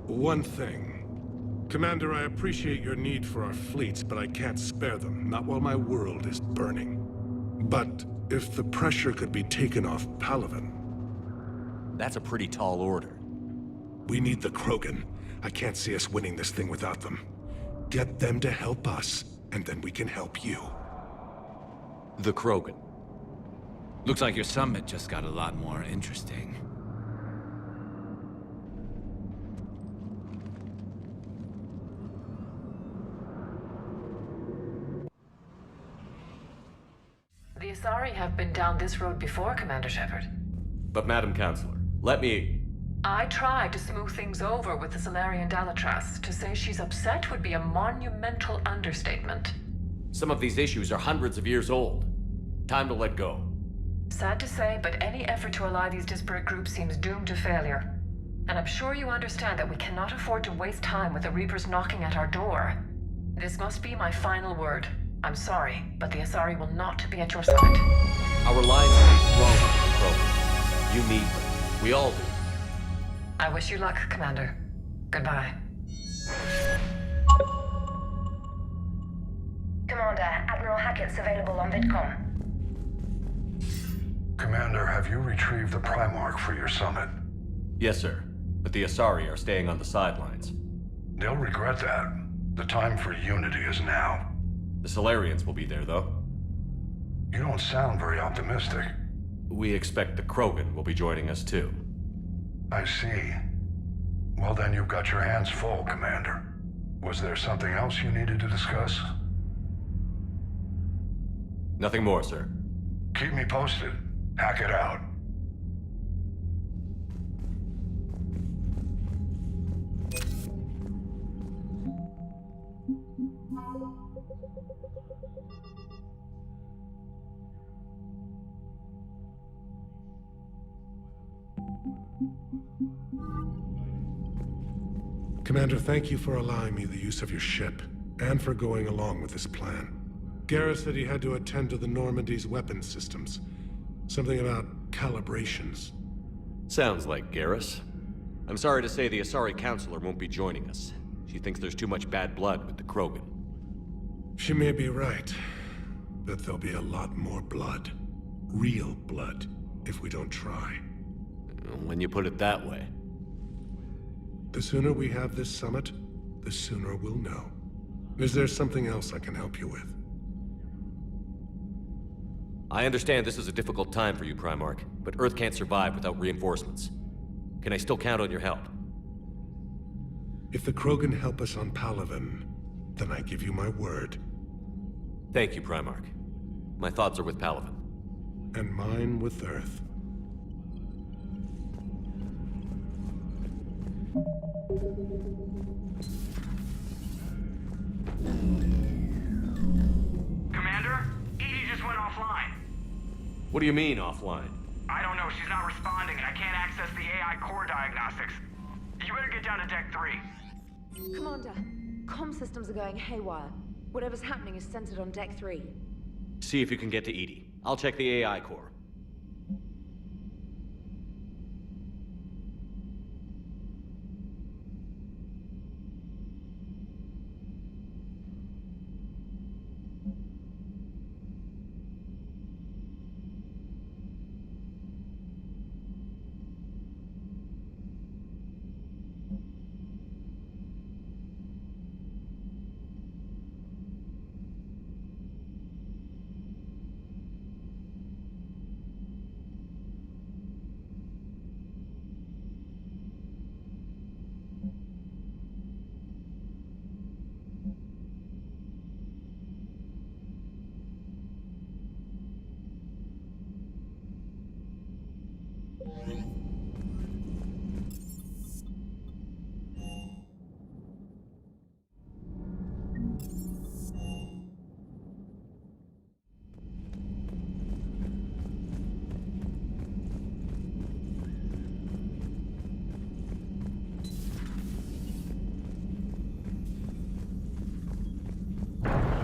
One thing. Commander, I appreciate your need for our fleets, but I can't spare them, not while my world is burning. But if the pressure could be taken off Palaven... That's a pretty tall order. We need the Krogan. I can't see us winning this thing without them. Get them to help us, and then we can help you. The Krogan. Looks like your summit just got a lot more interesting. The Asari have been down this road before, Commander Shepard. But Madam Counselor, let me... I tried to smooth things over with the Salarian Dalatras. To say she's upset would be a monumental understatement. Some of these issues are hundreds of years old. Time to let go. Sad to say, but any effort to ally these disparate groups seems doomed to failure. And I'm sure you understand that we cannot afford to waste time with the Reapers knocking at our door. This must be my final word. I'm sorry, but the Asari will not be at your side. Our lines will be strong, Krogan. You need them. We all do. I wish you luck, Commander. Goodbye. Commander, Admiral Hackett's available on VidCom. Commander, have you retrieved the Primarch for your summit? Yes, sir. But the Asari are staying on the sidelines. They'll regret that. The time for unity is now. The Salarians will be there, though. You don't sound very optimistic. We expect the Krogan will be joining us, too. I see. Well, then you've got your hands full, Commander. Was there something else you needed to discuss? Nothing more, sir. Keep me posted. Hackett out. Commander, thank you for allowing me the use of your ship, and for going along with this plan. Garrus said he had to attend to the Normandy's weapons systems. Something about calibrations. Sounds like Garrus. I'm sorry to say the Asari Counselor won't be joining us. She thinks there's too much bad blood with the Krogan. She may be right, but there'll be a lot more blood. Real blood, if we don't try. When you put it that way. The sooner we have this summit, the sooner we'll know. Is there something else I can help you with? I understand this is a difficult time for you, Primarch, but Earth can't survive without reinforcements. Can I still count on your help? If the Krogan help us on Palaven, then I give you my word. Thank you, Primarch. My thoughts are with Palaven. And mine with Earth. Commander? Edie just went offline. What do you mean, offline? I don't know, she's not responding and I can't access the AI core diagnostics. You better get down to Deck 3. Commander, comm systems are going haywire. Whatever's happening is centered on Deck 3. See if you can get to Edie. I'll check the AI core.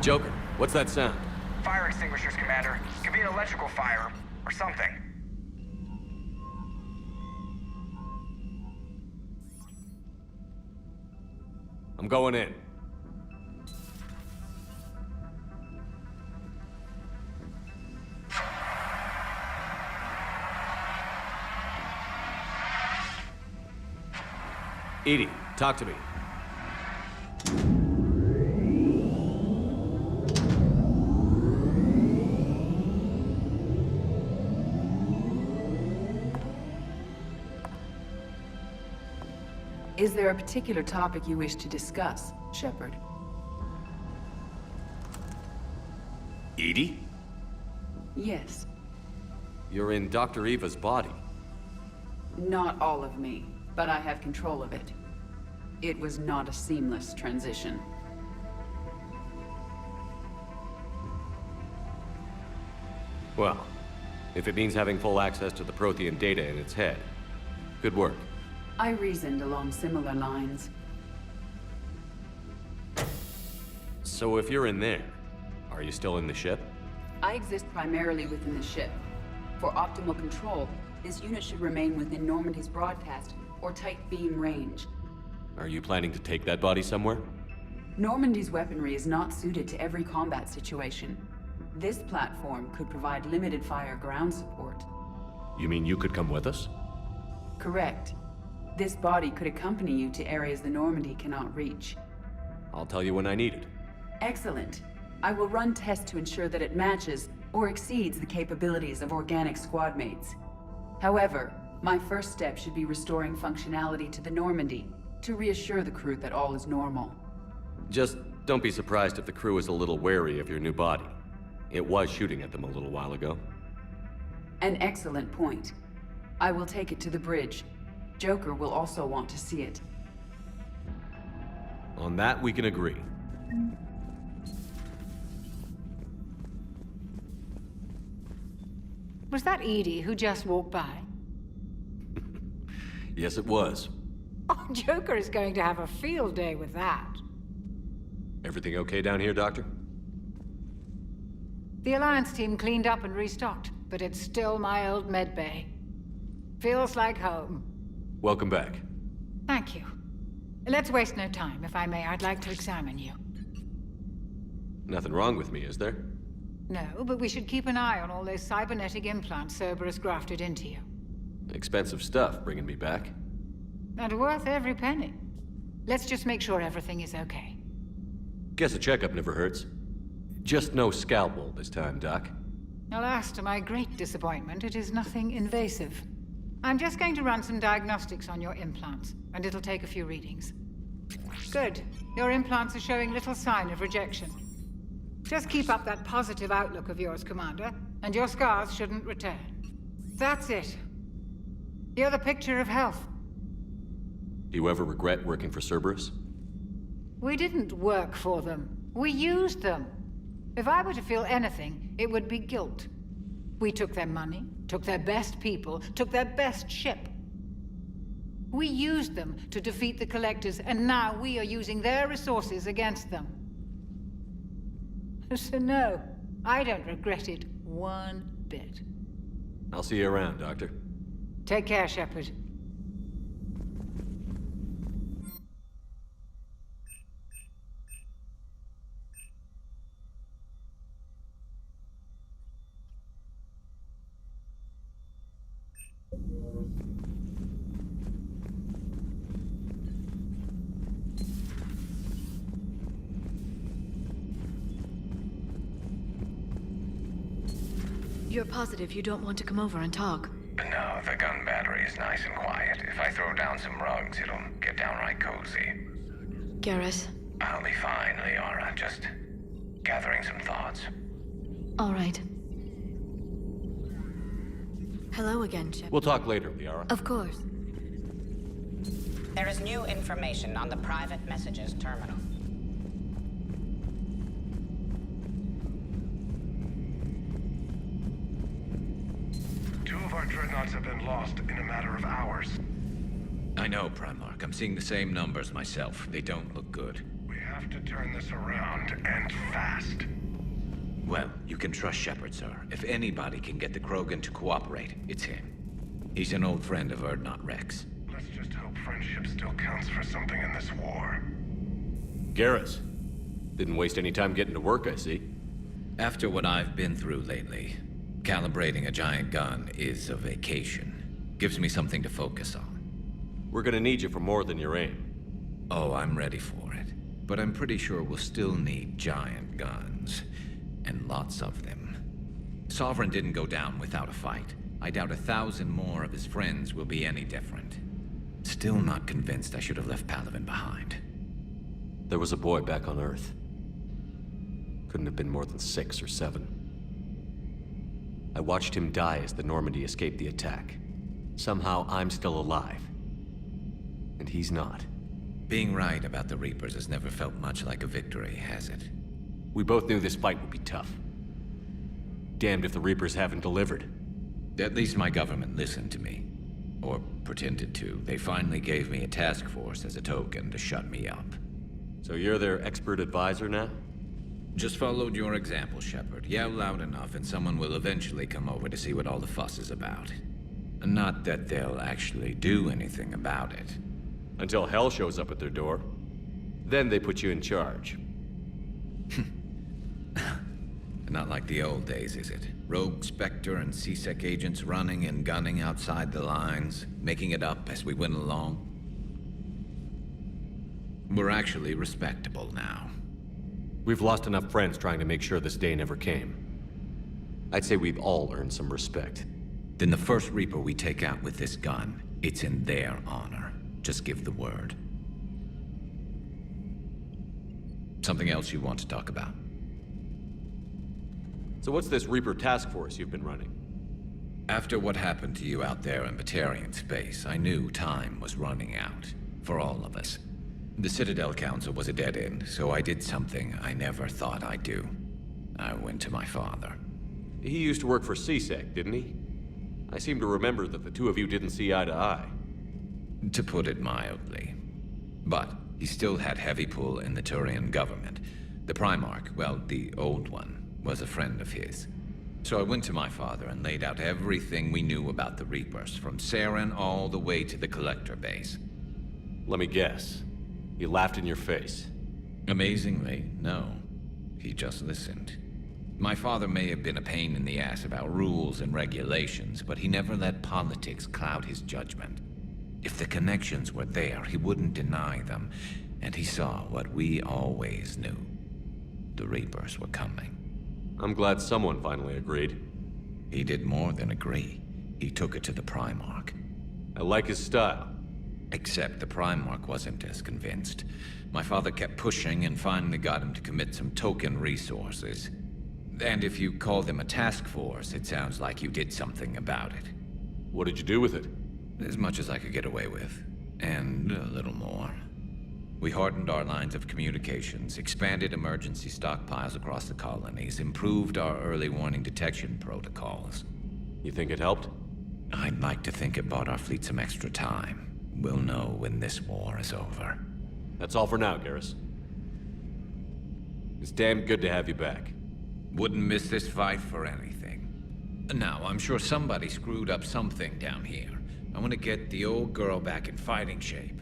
Joker, what's that sound? Fire extinguishers, Commander. Could be an electrical fire, or something. I'm going in. Edie, talk to me. Is there a particular topic you wish to discuss, Shepard? Edie? Yes. You're in Dr. Eva's body. Not all of me, but I have control of it. It was not a seamless transition. Well, if it means having full access to the Prothean data in its head, good work. I reasoned along similar lines. So if you're in there, are you still in the ship? I exist primarily within the ship. For optimal control, this unit should remain within Normandy's broadcast or tight beam range. Are you planning to take that body somewhere? Normandy's weaponry is not suited to every combat situation. This platform could provide limited fire ground support. You mean you could come with us? Correct. This body could accompany you to areas the Normandy cannot reach. I'll tell you when I need it. Excellent. I will run tests to ensure that it matches or exceeds the capabilities of organic squad mates. However, my first step should be restoring functionality to the Normandy to reassure the crew that all is normal. Just don't be surprised if the crew is a little wary of your new body. It was shooting at them a little while ago. An excellent point. I will take it to the bridge. Joker will also want to see it. On that, we can agree. Was that Edie who just walked by? Yes, it was. Oh, Joker is going to have a field day with that. Everything okay down here, Doctor? The Alliance team cleaned up and restocked, but it's still my old medbay. Feels like home. Welcome back. Thank you. Let's waste no time. If I may, I'd like to examine you. Nothing wrong with me, is there? No, but we should keep an eye on all those cybernetic implants Cerberus grafted into you. Expensive stuff bringing me back. And worth every penny. Let's just make sure everything is okay. Guess a checkup never hurts. Just no scalpel this time, Doc. Alas, to my great disappointment, it is nothing invasive. I'm just going to run some diagnostics on your implants, and it'll take a few readings. Good. Your implants are showing little sign of rejection. Just keep up that positive outlook of yours, Commander, and your scars shouldn't return. That's it. You're the picture of health. Do you ever regret working for Cerberus? We didn't work for them. We used them. If I were to feel anything, it would be guilt. We took their money, took their best people, took their best ship. We used them to defeat the Collectors, and now we are using their resources against them. So no, I don't regret it one bit. I'll see you around, Doctor. Take care, Shepard. You're positive you don't want to come over and talk? No, the gun battery is nice and quiet. If I throw down some rugs, it'll get downright cozy. Garrus? I'll be fine, Liara. Just gathering some thoughts. All right. Hello again, Shepard. We'll talk later, Liara. Of course. There is new information on the private messages terminal. Two of our dreadnoughts have been lost in a matter of hours. I know, Primarch. I'm seeing the same numbers myself. They don't look good. We have to turn this around, and fast. Well, you can trust Shepard, sir. If anybody can get the Krogan to cooperate, it's him. He's an old friend of Urdnot Rex. Let's just hope friendship still counts for something in this war. Garrus. Didn't waste any time getting to work, I see. After what I've been through lately, calibrating a giant gun is a vacation. Gives me something to focus on. We're gonna need you for more than your aim. Oh, I'm ready for it. But I'm pretty sure we'll still need giant guns. And lots of them. Sovereign didn't go down without a fight. I doubt 1,000 more of his friends will be any different. Still not convinced I should have left Palaven behind. There was a boy back on Earth. Couldn't have been more than 6 or 7. I watched him die as the Normandy escaped the attack. Somehow I'm still alive. And he's not. Being right about the Reapers has never felt much like a victory, has it? We both knew this fight would be tough. Damned if the Reapers haven't delivered. At least my government listened to me. Or pretended to. They finally gave me a task force as a token to shut me up. So you're their expert advisor now? Just followed your example, Shepard. Yell loud enough and someone will eventually come over to see what all the fuss is about. Not that they'll actually do anything about it. Until hell shows up at their door. Then they put you in charge. Not like the old days, is it? Rogue Spectre and C-Sec agents running and gunning outside the lines, making it up as we went along. We're actually respectable now. We've lost enough friends trying to make sure this day never came. I'd say we've all earned some respect. Then the first Reaper we take out with this gun, it's in their honor. Just give the word. Something else you want to talk about? So what's this Reaper task force you've been running? After what happened to you out there in Batarian space, I knew time was running out. For all of us. The Citadel Council was a dead end, so I did something I never thought I'd do. I went to my father. He used to work for C-Sec, didn't he? I seem to remember that the two of you didn't see eye to eye. to put it mildly. But he still had heavy pull in the Turian government. The Primarch, well, the old one, was a friend of his. So I went to my father and laid out everything we knew about the Reapers, from Saren all the way to the Collector base. Let me guess. He laughed in your face. Amazingly, no. He just listened. My father may have been a pain in the ass about rules and regulations, but he never let politics cloud his judgment. If the connections were there, he wouldn't deny them, and he saw what we always knew. The Reapers were coming. I'm glad someone finally agreed. He did more than agree. He took it to the Primarch. I like his style. Except the Primarch wasn't as convinced. My father kept pushing and finally got him to commit some token resources. And if you call them a task force, it sounds like you did something about it. What did you do with it? As much as I could get away with. And a little more. We hardened our lines of communications, expanded emergency stockpiles across the colonies, improved our early warning detection protocols. You think it helped? I'd like to think it bought our fleet some extra time. We'll know when this war is over. That's all for now, Garrus. It's damn good to have you back. Wouldn't miss this fight for anything. Now, I'm sure somebody screwed up something down here. I want to get the old girl back in fighting shape.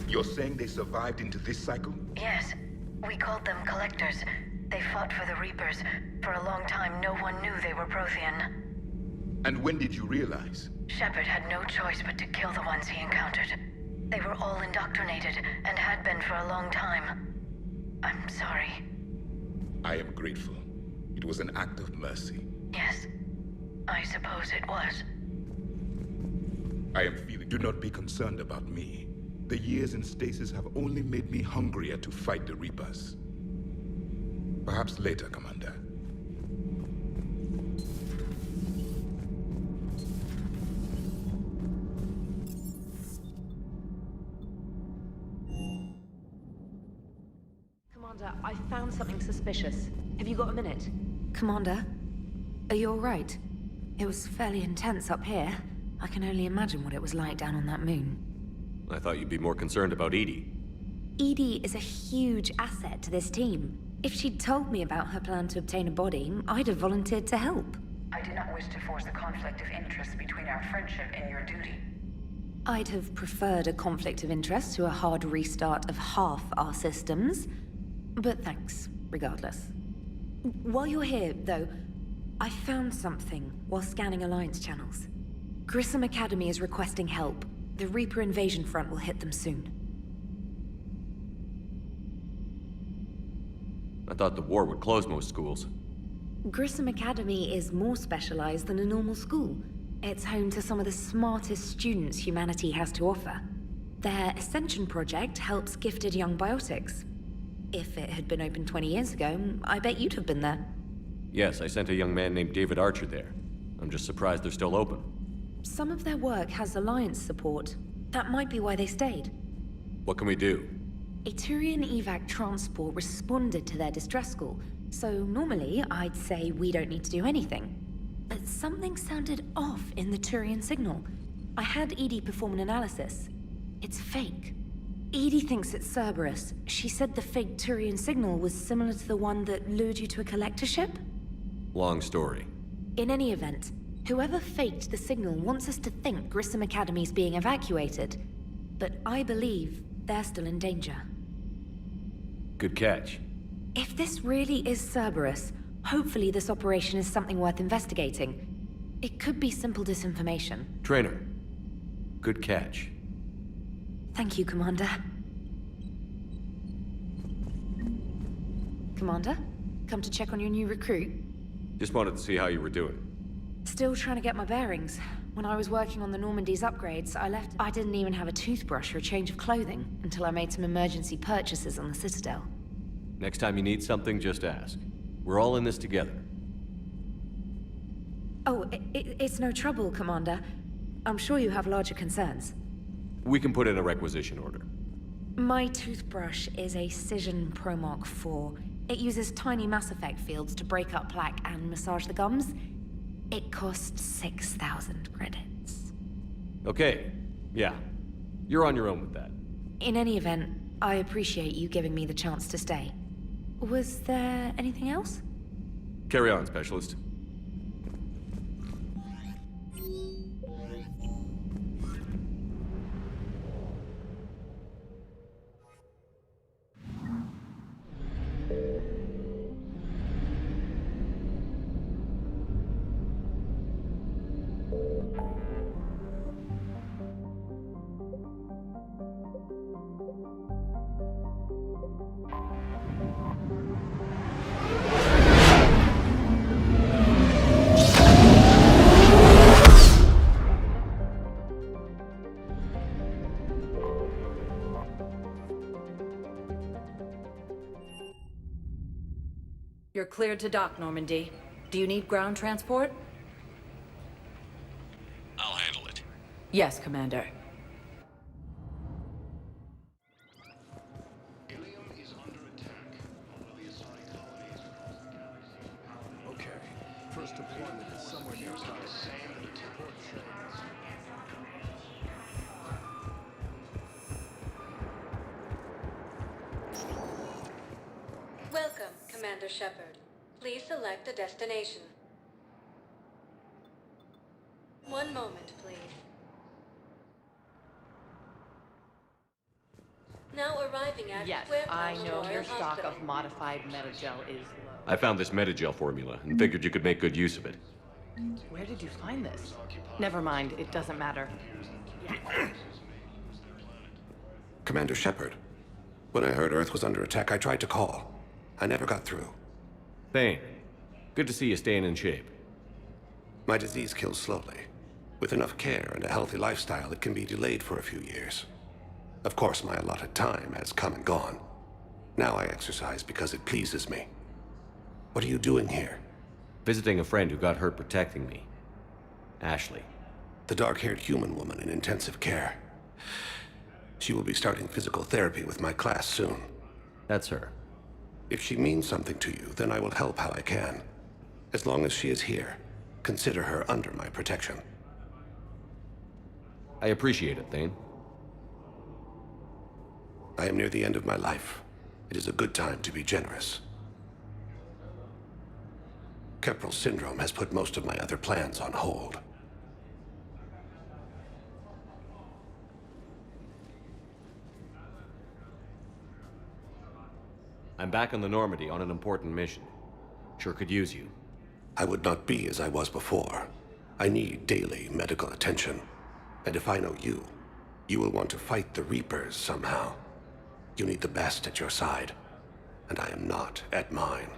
You're saying they survived into this cycle? Yes. We called them Collectors. They fought for the Reapers. For a long time, no one knew they were Prothean. And when did you realize? Shepard had no choice but to kill the ones he encountered. They were all indoctrinated, and had been for a long time. I'm sorry. I am grateful. It was an act of mercy. Yes. I suppose it was. I am feeling... Do not be concerned about me. The years in stasis have only made me hungrier to fight the Reapers. Perhaps later, Commander. Commander, I found something suspicious. Have you got a minute? Commander, are you all right? It was fairly intense up here. I can only imagine what it was like down on that moon. I thought you'd be more concerned about EDI. EDI is a huge asset to this team. If she'd told me about her plan to obtain a body, I'd have volunteered to help. I do not wish to force a conflict of interest between our friendship and your duty. I'd have preferred a conflict of interest to a hard restart of half our systems. But thanks, regardless. While you're here, though, I found something while scanning Alliance channels. Grissom Academy is requesting help. The Reaper invasion front will hit them soon. I thought the war would close most schools. Grissom Academy is more specialized than a normal school. It's home to some of the smartest students humanity has to offer. Their Ascension project helps gifted young biotics. If it had been open 20 years ago, I bet you'd have been there. Yes, I sent a young man named David Archer there. I'm just surprised they're still open. Some of their work has Alliance support. That might be why they stayed. What can we do? A Turian evac transport responded to their distress call, so normally I'd say we don't need to do anything. But something sounded off in the Turian signal. I had EDI perform an analysis. It's fake. EDI thinks it's Cerberus. She said the fake Turian signal was similar to the one that lured you to a collector ship? Long story. In any event, whoever faked the signal wants us to think Grissom Academy's being evacuated. But I believe they're still in danger. Good catch. If this really is Cerberus, hopefully this operation is something worth investigating. It could be simple disinformation. Trainer. Good catch. Thank you, Commander. Commander? Come to check on your new recruit? Just wanted to see how you were doing. Still trying to get my bearings. When I was working on the Normandy's upgrades, I didn't even have a toothbrush or a change of clothing until I made some emergency purchases on the Citadel. Next time you need something, just ask. We're all in this together. Oh, it's no trouble, Commander. I'm sure you have larger concerns. We can put in a requisition order. My toothbrush is a Cision Pro Mark IV. It uses tiny Mass Effect fields to break up plaque and massage the gums. It costs 6,000 credits. Okay, yeah. You're on your own with that. In any event, I appreciate you giving me the chance to stay. Was there anything else? Carry on, Specialist. You're cleared to dock, Normandy. Do you need ground transport? I'll handle it. Yes, Commander. Okay. First deployment is somewhere near Welcome, Commander Shepard. Please select a destination. One moment, please. Now arriving at Yes, Pueblo I know Memorial your stock Hospital. of modified metagel is low. I found this metagel formula and figured you could make good use of it. Where did you find this? Never mind, it doesn't matter. Commander Shepard, when I heard Earth was under attack, I tried to call. I never got through. Thane, good to see you staying in shape. My disease kills slowly. With enough care and a healthy lifestyle, it can be delayed for a few years. Of course, my allotted time has come and gone. Now I exercise because it pleases me. What are you doing here? Visiting a friend who got hurt protecting me. Ashley. The dark-haired human woman in intensive care. She will be starting physical therapy with my class soon. That's her. If she means something to you, then I will help how I can. As long as she is here, consider her under my protection. I appreciate it, Thane. I am near the end of my life. It is a good time to be generous. Keppel syndrome has put most of my other plans on hold. I'm back on the Normandy on an important mission. Sure could use you. I would not be as I was before. I need daily medical attention. And if I know you, you will want to fight the Reapers somehow. You need the best at your side, and I am not at mine.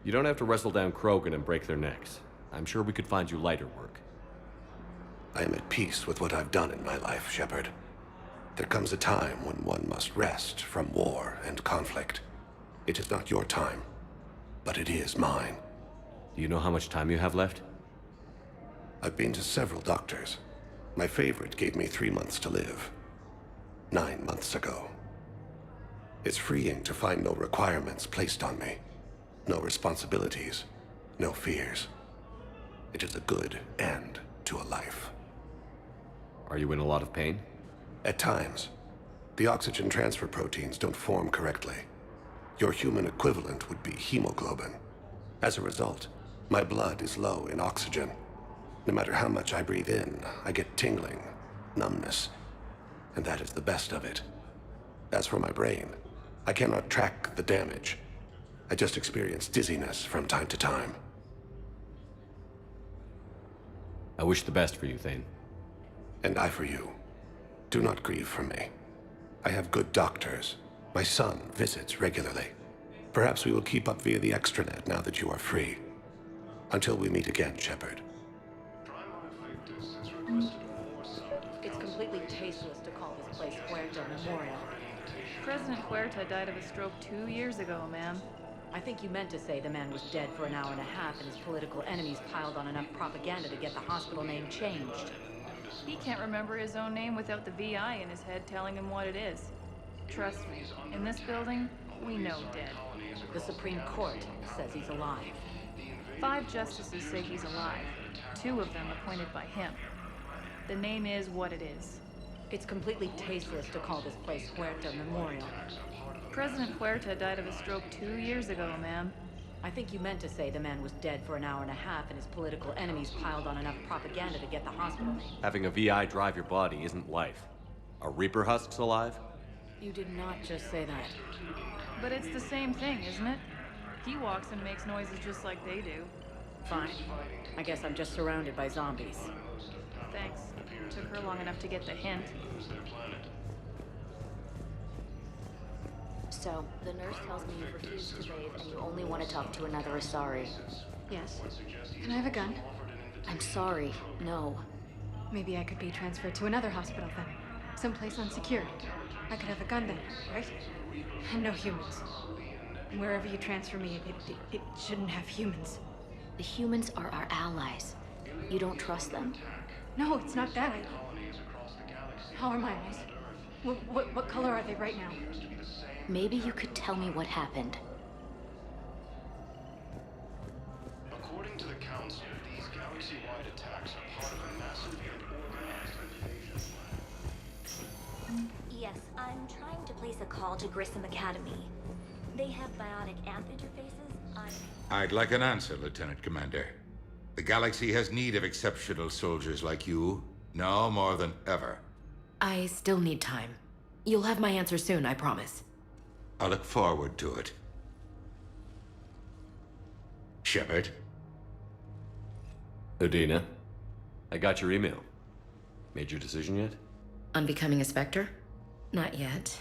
You don't have to wrestle down Krogan and break their necks. I'm sure we could find you lighter work. I am at peace with what I've done in my life, Shepard. There comes a time when one must rest from war and conflict. It is not your time, but it is mine. Do you know how much time you have left? I've been to several doctors. My favorite gave me 3 months to live. 9 months ago. It's freeing to find no requirements placed on me. No responsibilities. No fears. It is a good end to a life. Are you in a lot of pain? At times. The oxygen transfer proteins don't form correctly. Your human equivalent would be hemoglobin. As a result, my blood is low in oxygen. No matter how much I breathe in, I get tingling, numbness, and that is the best of it. As for my brain, I cannot track the damage. I just experience dizziness from time to time. I wish the best for you, Thane. And I for you. Do not grieve for me. I have good doctors. My son visits regularly. Perhaps we will keep up via the extranet now that you are free. Until we meet again, Shepard. President Huerta died of a stroke 2 years ago, ma'am. I think you meant to say the man was dead for an hour and a half and his political enemies piled on enough propaganda to get the hospital name changed. He can't remember his own name without the VI in his head telling him what it is. Trust me, in this building, we know dead. The Supreme Court says he's alive. 5 justices say he's alive. 2 of them appointed by him. The name is what it is. It's completely tasteless to call this place Huerta Memorial. President Huerta died of a stroke 2 years ago, ma'am. I think you meant to say the man was dead for an hour and a half and his political enemies piled on enough propaganda to get the hospital name. Having a VI drive your body isn't life. Are Reaper husks alive? You did not just say that. But it's the same thing, isn't it? He walks and makes noises just like they do. Fine. I guess I'm just surrounded by zombies. Thanks. Took her long enough to get the hint. So, the nurse tells me you refuse to bathe and you only want to talk to another Asari. Yes. Can I have a gun? I'm sorry, no. Maybe I could be transferred to another hospital then. Someplace unsecured. I could have a gun then, right? And no humans. Wherever you transfer me, it shouldn't have humans. The humans are our allies. You don't trust them? No, it's not that. How are my eyes? What color are they right now? Maybe you could tell me what happened. According to the Council, these galaxy-wide attacks are part of a massive and organized invasion. Yes, I'm trying to place a call to Grissom Academy. They have bionic amp interfaces. I'd like an answer, Lieutenant Commander. The galaxy has need of exceptional soldiers like you, now more than ever. I still need time. You'll have my answer soon, I promise. I look forward to it. Shepard? Udina, I got your email. Made your decision yet? On becoming a Spectre? Not yet.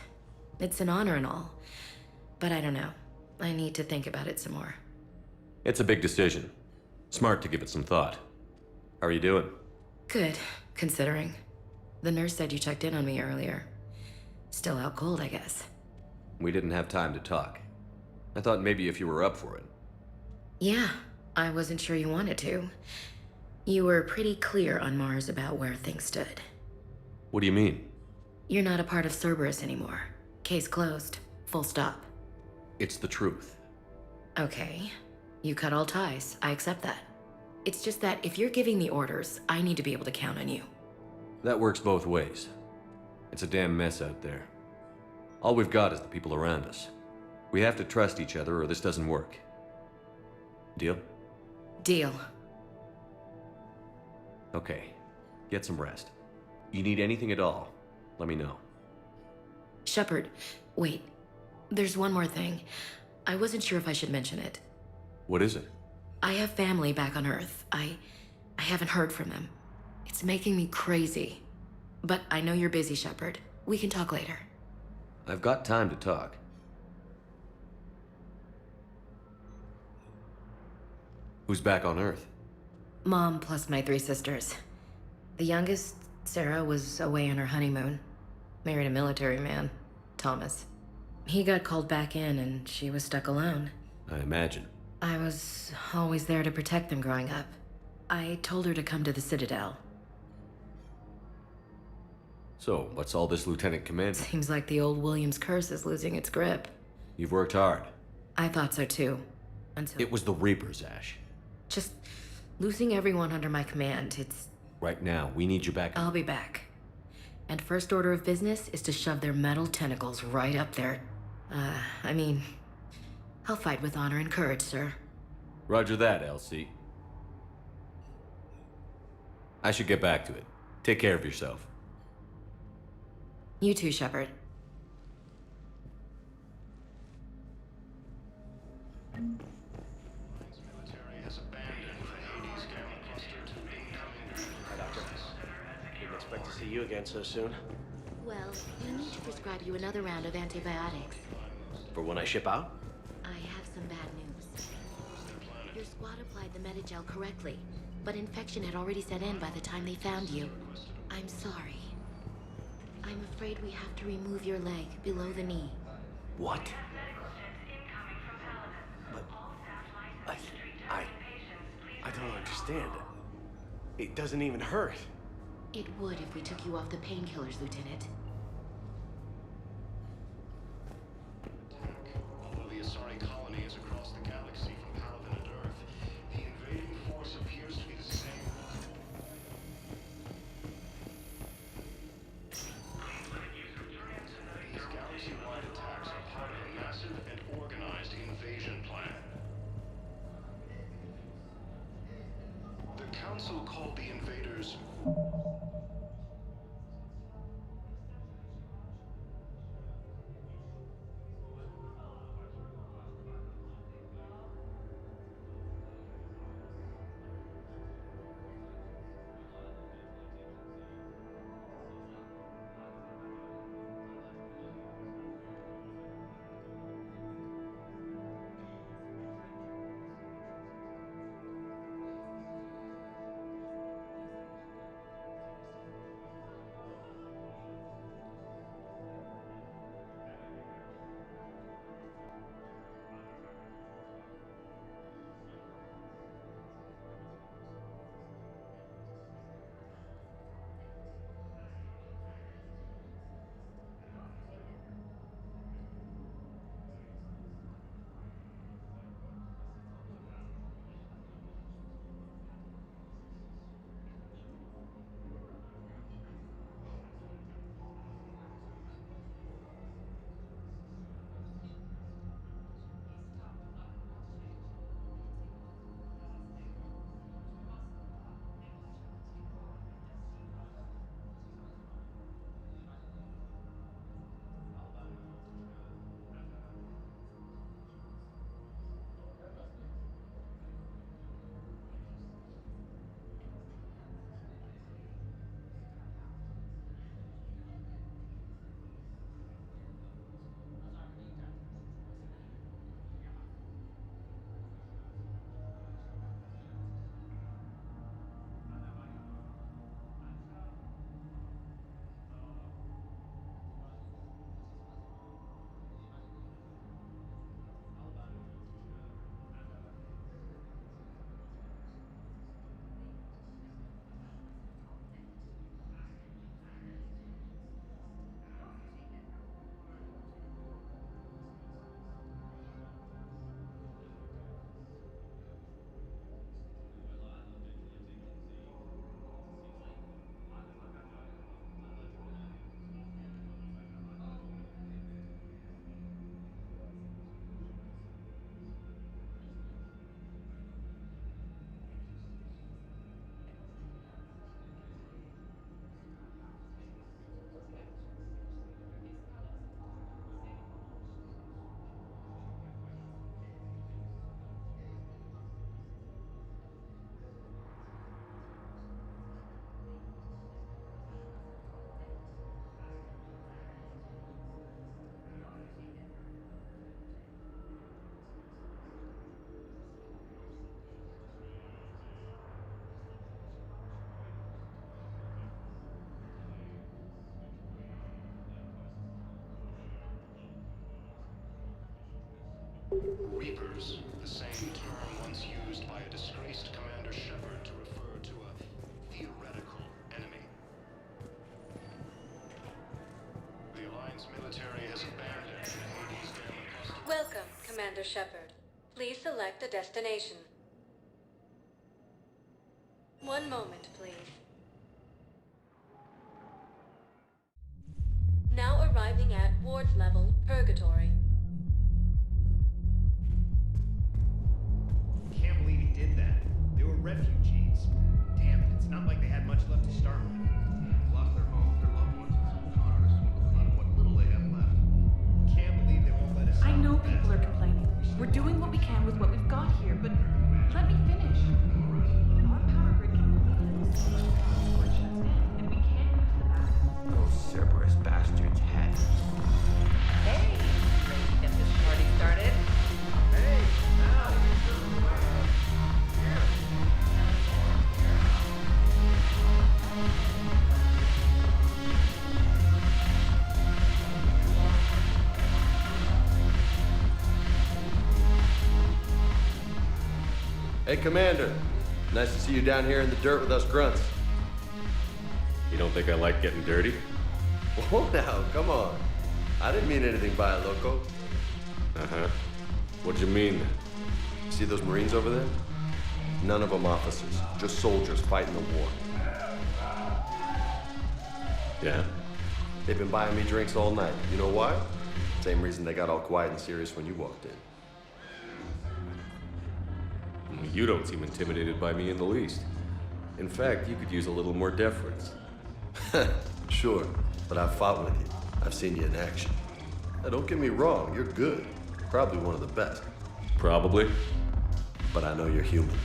It's an honor and all. But I don't know. I need to think about it some more. It's a big decision. Smart to give it some thought. How are you doing? Good, considering. The nurse said you checked in on me earlier. Still out cold, I guess. We didn't have time to talk. I thought maybe if you were up for it. Yeah, I wasn't sure you wanted to. You were pretty clear on Mars about where things stood. What do you mean? You're not a part of Cerberus anymore. Case closed. Full stop. It's the truth. Okay. You cut all ties. I accept that. It's just that if you're giving the orders, I need to be able to count on you. That works both ways. It's a damn mess out there. All we've got is the people around us. We have to trust each other or this doesn't work. Deal? Deal. Okay. Get some rest. You need anything at all, let me know. Shepard, wait. There's one more thing. I wasn't sure if I should mention it. What is it? I have family back on Earth. I haven't heard from them. It's making me crazy. But I know you're busy, Shepard. We can talk later. I've got time to talk. Who's back on Earth? Mom plus my 3 sisters. The youngest, Sarah, was away on her honeymoon. Married a military man, Thomas. He got called back in and she was stuck alone. I imagine. I was always there to protect them growing up. I told her to come to the Citadel. So, what's all this, Lieutenant Commander? Seems like the old Williams curse is losing its grip. You've worked hard. I thought so too. Until... It was the Reapers, Ash. Just losing everyone under my command, it's... Right now, we need you back. I'll be back. And first order of business is to shove their metal tentacles right up there. I'll fight with honor and courage, sir. Roger that, Elsie. I should get back to it. Take care of yourself. You too, Shepard. Hi, Doctor. Didn't expect to see you again so soon. Well, we need to prescribe you another round of antibiotics. For when I ship out? I have some bad news. Your squad applied the Medigel correctly, but infection had already set in by the time they found you. I'm sorry. I'm afraid we have to remove your leg below the knee. What? But... I don't understand. It doesn't even hurt. It would if we took you off the painkillers, Lieutenant. Although the Asari colony is across the galaxy from Palaven and Earth, the invading force appears to be the same. These galaxy-wide attacks are part of a massive and organized invasion plan. The Council called the invaders Reapers, the same term once used by a disgraced Commander Shepard to refer to a theoretical enemy. The Alliance military has abandoned the Hades Dam. Welcome, Commander Shepard. Please select a destination. One moment, please. Now arriving at Ward's level, Purgatory. Can't believe he did that. They were refugees. Damn it, it's not like they had much left to start with. Lost their homes, their loved ones, and some con artists swindled them out of what little they have left. Can't believe they won't let us I out know of that. people are complaining. We're doing what we can with what we've got here, but let me finish. Our power grid can only handle so much power before it shuts down, and we can't use the backup. Those Cerberus bastards had. Hey, ready to get this party started? Hey, now Hey, Commander. Nice to see you down here in the dirt with us grunts. You don't think I like getting dirty? Whoa now, come on. I didn't mean anything by it, Loco. Uh-huh. What'd you mean then? See those Marines over there? None of them officers, just soldiers fighting the war. Yeah? They've been buying me drinks all night. You know why? Same reason they got all quiet and serious when you walked in. You don't seem intimidated by me in the least. In fact, you could use a little more deference. Sure, but I've fought with you. I've seen you in action. Now, don't get me wrong, you're good. Probably one of the best. Probably. But I know you're human.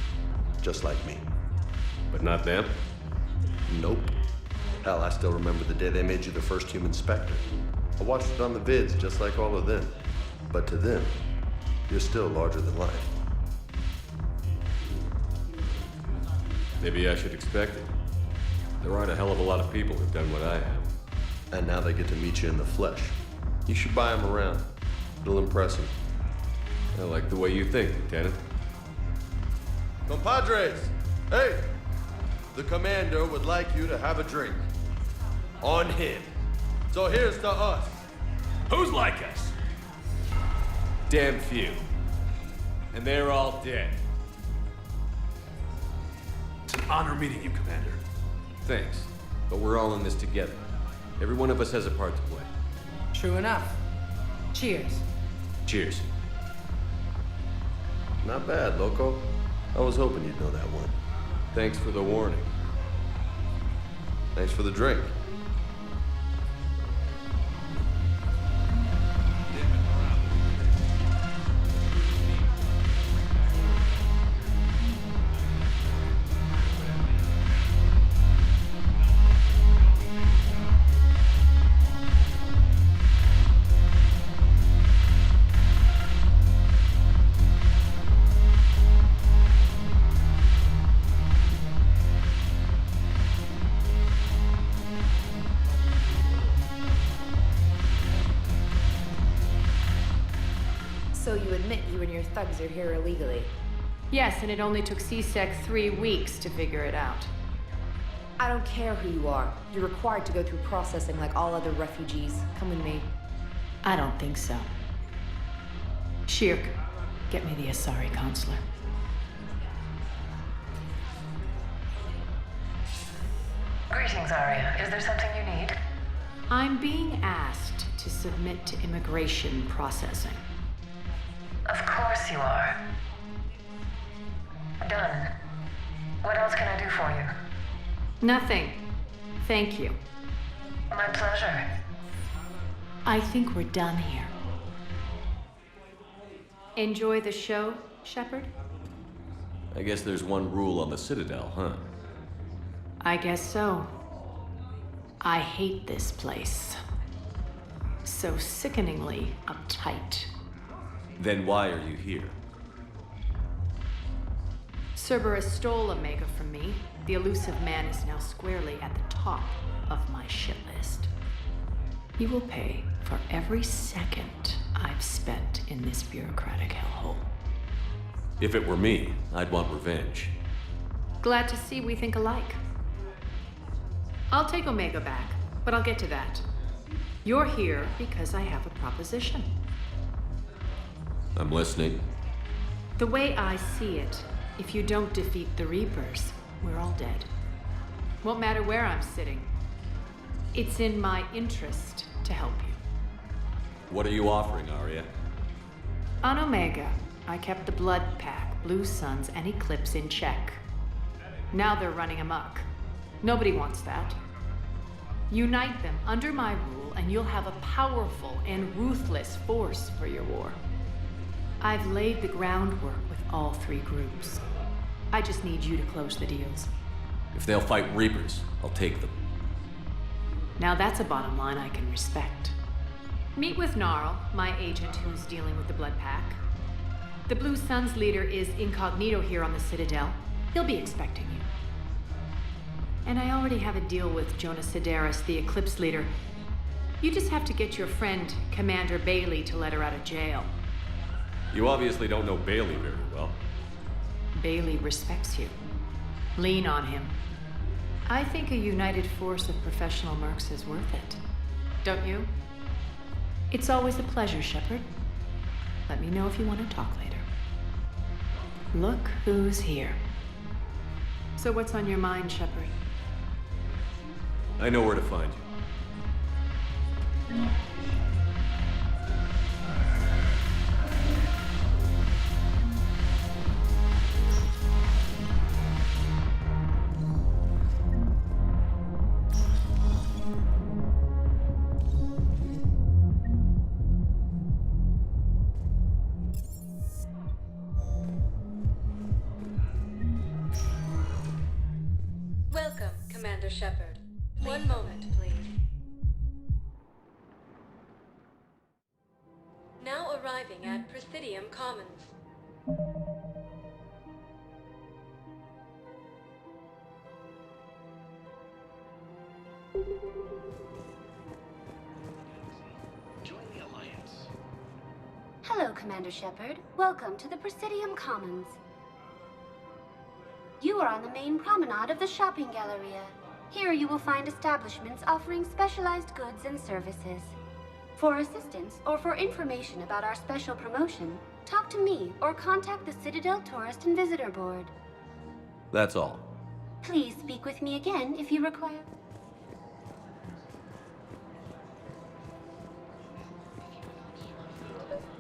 Just like me. But not them? Nope. Hell, I still remember the day they made you the first human Spectre. I watched it on the vids, just like all of them. But to them, you're still larger than life. Maybe I should expect it. There aren't a hell of a lot of people who've done what I have. And now they get to meet you in the flesh. You should buy them around. It'll impress them. I like the way you think, Lieutenant. Compadres! Hey! The Commander would like you to have a drink. On him. So here's to us. Who's like us? Damn few. And they're all dead. It's an honor meeting you, Commander. Thanks. But we're all in this together. Every one of us has a part to play. True enough. Cheers. Cheers. Not bad, Loco. I was hoping you'd know that one. Thanks for the warning. Thanks for the drink. So you admit you and your thugs are here illegally? Yes, and it only took CSEC 3 weeks to figure it out. I don't care who you are. You're required to go through processing like all other refugees. Come with me. I don't think so. Shirk, get me the Asari consular. Greetings, Arya. Is there something you need? I'm being asked to submit to immigration processing. Of course you are. Done. What else can I do for you? Nothing. Thank you. My pleasure. I think we're done here. Enjoy the show, Shepard? I guess there's one rule on the Citadel, huh? I guess so. I hate this place. So sickeningly uptight. Then why are you here? Cerberus stole Omega from me. The elusive man is now squarely at the top of my shit list. He will pay for every second I've spent in this bureaucratic hellhole. If it were me, I'd want revenge. Glad to see we think alike. I'll take Omega back, but I'll get to that. You're here because I have a proposition. I'm listening. The way I see it, if you don't defeat the Reapers, we're all dead. Won't matter where I'm sitting. It's in my interest to help you. What are you offering, Arya? On Omega, I kept the Blood Pack, Blue Suns, and Eclipse in check. Now they're running amok. Nobody wants that. Unite them under my rule, and you'll have a powerful and ruthless force for your war. I've laid the groundwork with all 3 groups. I just need you to close the deals. If they'll fight Reapers, I'll take them. Now that's a bottom line I can respect. Meet with Gnarl, my agent who's dealing with the Blood Pack. The Blue Suns leader is incognito here on the Citadel. He'll be expecting you. And I already have a deal with Jonas Sidaris, the Eclipse leader. You just have to get your friend, Commander Bailey, to let her out of jail. You obviously don't know Bailey very well. Bailey respects you. Lean on him. I think a united force of professional mercs is worth it. Don't you? It's always a pleasure, Shepard. Let me know if you want to talk later. Look who's here. So what's on your mind, Shepard? I know where to find you. Welcome, Commander Shepard. One moment, please. Now arriving at Presidium Commons. Join the Alliance. Hello, Commander Shepard. Welcome to the Presidium Commons. You are on the main promenade of the shopping galleria. Here you will find establishments offering specialized goods and services. For assistance or for information about our special promotion, talk to me or contact the Citadel Tourist and Visitor Board. That's all. Please speak with me again if you require.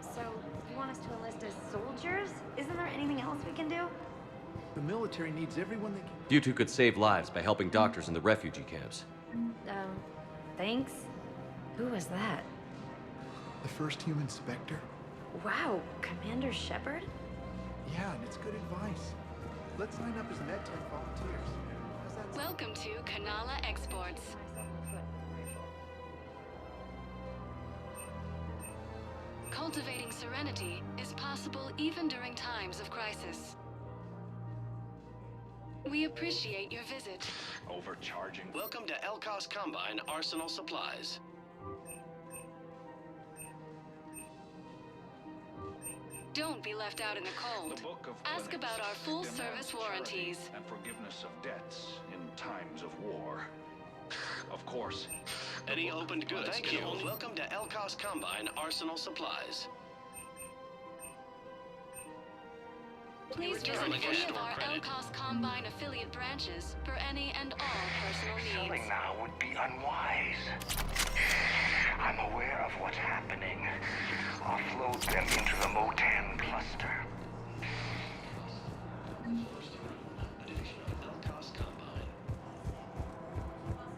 So, you want us to enlist as soldiers? Isn't there anything else we can do? The military needs everyone they can. You two could save lives by helping doctors in the refugee camps. Thanks. Who was that? The first human Spectre? Wow, Commander Shepard? Yeah, and it's good advice. Let's sign up as MedTech volunteers. How's that sound? Welcome to Kanala Exports. Cultivating serenity is possible even during times of crisis. We appreciate your visit. Overcharging. Welcome to Elkos Combine Arsenal Supplies. Don't be left out in the cold. Ask about our full-service warranties. And forgiveness of debts in times of war. Of course. Any opened goods. Thank you. Welcome to Elkos Combine Arsenal Supplies. Please visit any of our Elkos Combine affiliate branches for any and all personal needs. Selling now would be unwise. I'm aware of what's happening. Offload them into the Motan cluster.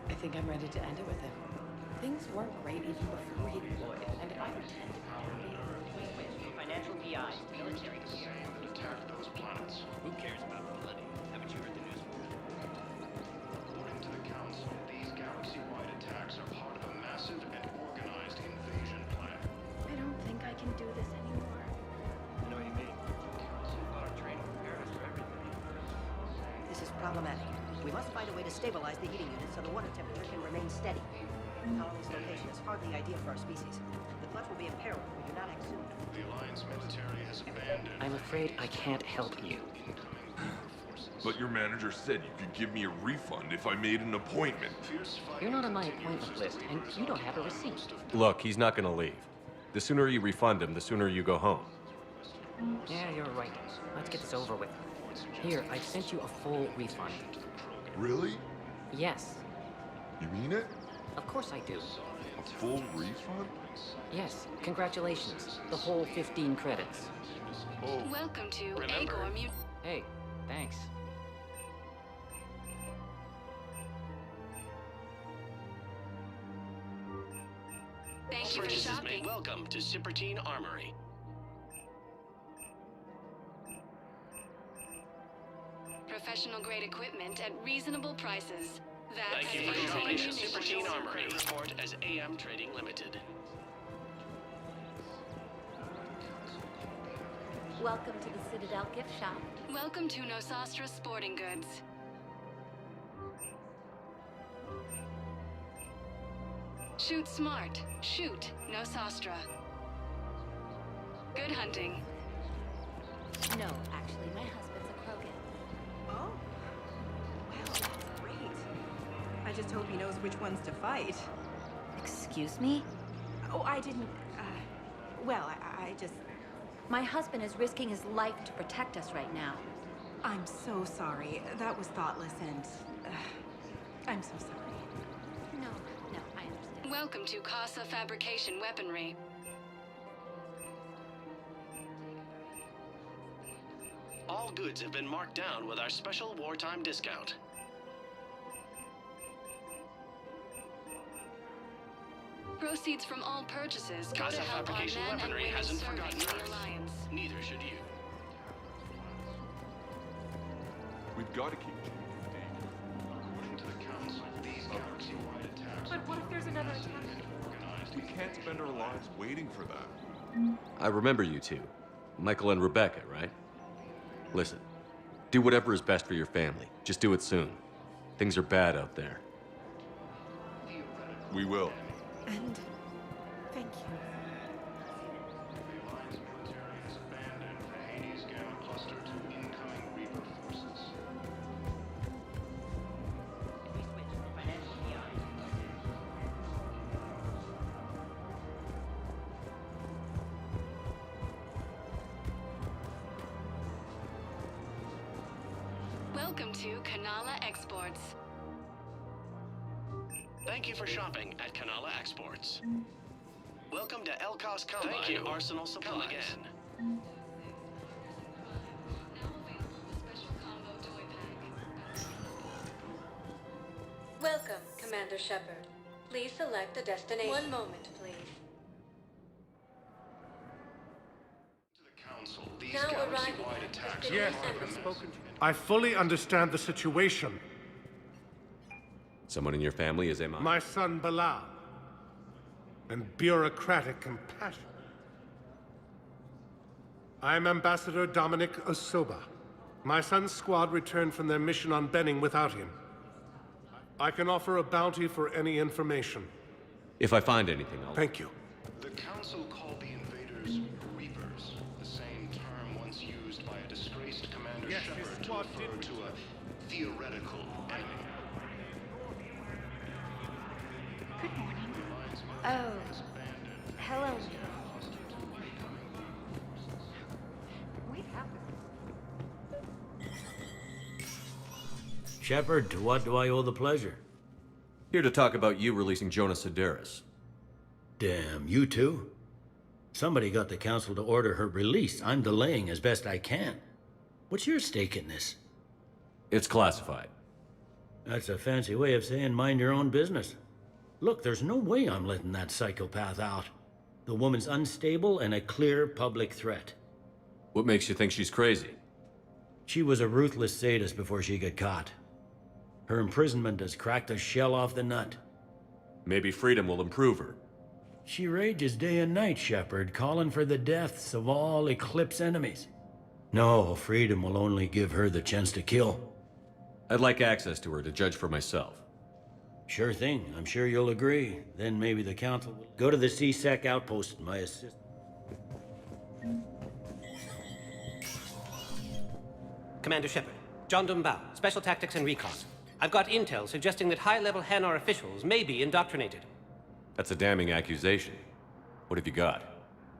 I think I'm ready to end it with him. Things weren't great even before he deployed, and I pretend to be happy. Financial PI, military PI. Attack those planets. Who cares about money? Haven't you heard the news? According to the Council, these galaxy-wide attacks are part of a massive and organized invasion plan. I don't think I can do this anymore. I know what you mean. Council got our training prepared us for everything. This is problematic. We must find a way to stabilize the heating unit so the water temperature can remain steady. The colony's location is hardly ideal for our species. The clutch will be in peril if we do not act soon. The Alliance military has abandoned... I'm afraid I can't help you. But your manager said you could give me a refund if I made an appointment. You're not on my appointment list, and you don't have a receipt. Look, he's not gonna leave. The sooner you refund him, the sooner you go home. Yeah, you're right. Let's get this over with. Here, I've sent you a full refund. Really? Yes. You mean it? Of course I do. A full refund? Yes, congratulations. The whole 15 credits. Oh. Welcome to Remember. Agor Mu... Hey, thanks. Thank you for Purchases shopping. made. Welcome to Sippertine Armory. Professional grade equipment at reasonable prices. That's Thank you for shopping at Sippertine Sippertine Armory. Report as AM Trading Limited. Welcome to the Citadel gift shop. Welcome to Nosastra Sporting Goods. Shoot smart. Shoot Nosastra. Good hunting. No, actually, my husband's a Krogan just hope he knows which ones to fight. Excuse me? Oh, I didn't, well, I just... My husband is risking his life to protect us right now. I'm so sorry. That was thoughtless and... I'm so sorry. No, I understand. Welcome to Casa Fabrication Weaponry. All goods have been marked down with our special wartime discount. Proceeds from all purchases go Casa to help our Fabrication men and Weaponry women hasn't serving forgotten the us. Alliance. Neither should you. We've got to keep According to the Council, these galaxy-wide attacks... But what if there's another attack? We can't spend our lives waiting for that. I remember you two. Michael and Rebecca, right? Listen, do whatever is best for your family. Just do it soon. Things are bad out there. We will. And thank you. Welcome to Kanala Exports. Thank you for shopping at Kanala Exports. Welcome to Elkos Combine Arsenal Supplies. Come again. Welcome, Commander Shepard. Please select a destination. One moment, please. Now galaxy-wide attacks... Yes, I've spoken to you. I fully understand the situation. Someone in your family is MI? My son, Bilal. And bureaucratic compassion. I'm Ambassador Dominic Osoba. My son's squad returned from their mission on Benning without him. I can offer a bounty for any information. If I find anything, I'll... Thank you. The Council called the invaders Reapers, the same term once used by a disgraced Commander Shepard to refer to a theoretical enemy. Good morning. Oh, hello. Shepard, to what do I owe the pleasure? Here to talk about you releasing Jonas Sedaris. Damn, you too? Somebody got the Council to order her release. I'm delaying as best I can. What's your stake in this? It's classified. That's a fancy way of saying mind your own business. Look, there's no way I'm letting that psychopath out. The woman's unstable and a clear public threat. What makes you think she's crazy? She was a ruthless sadist before she got caught. Her imprisonment has cracked the shell off the nut. Maybe freedom will improve her. She rages day and night, Shepard, calling for the deaths of all Eclipse enemies. No, freedom will only give her the chance to kill. I'd like access to her to judge for myself. Sure thing. I'm sure you'll agree. Then maybe the Council will... Go to the C-Sec outpost, my assistant. Commander Shepard, John Dumbao, Special Tactics and Recon. I've got intel suggesting that high-level Hanar officials may be indoctrinated. That's a damning accusation. What have you got?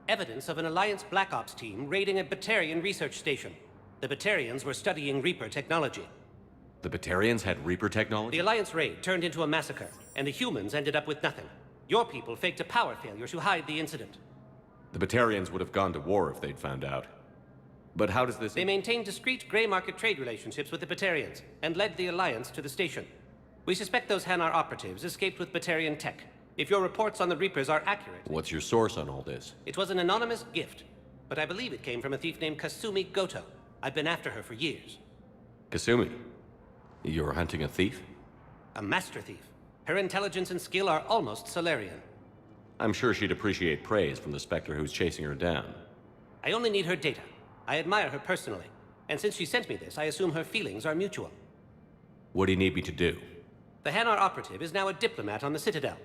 Evidence of an Alliance Black Ops team raiding a Batarian research station. The Batarians were studying Reaper technology. The Batarians had Reaper technology? The Alliance raid turned into a massacre, and the humans ended up with nothing. Your people faked a power failure to hide the incident. The Batarians would have gone to war if they'd found out. But how does this... They maintained discreet gray market trade relationships with the Batarians, and led the Alliance to the station. We suspect those Hanar operatives escaped with Batarian tech. If your reports on the Reapers are accurate... What's your source on all this? It was an anonymous gift, but I believe it came from a thief named Kasumi Goto. I've been after her for years. Kasumi? You're hunting a thief? A master thief. Her intelligence and skill are almost Solarian. I'm sure she'd appreciate praise from the Spectre who's chasing her down. I only need her data. I admire her personally, and since she sent me this, I assume her feelings are mutual. What do you need me to do? The Hanar operative is now a diplomat on the Citadel.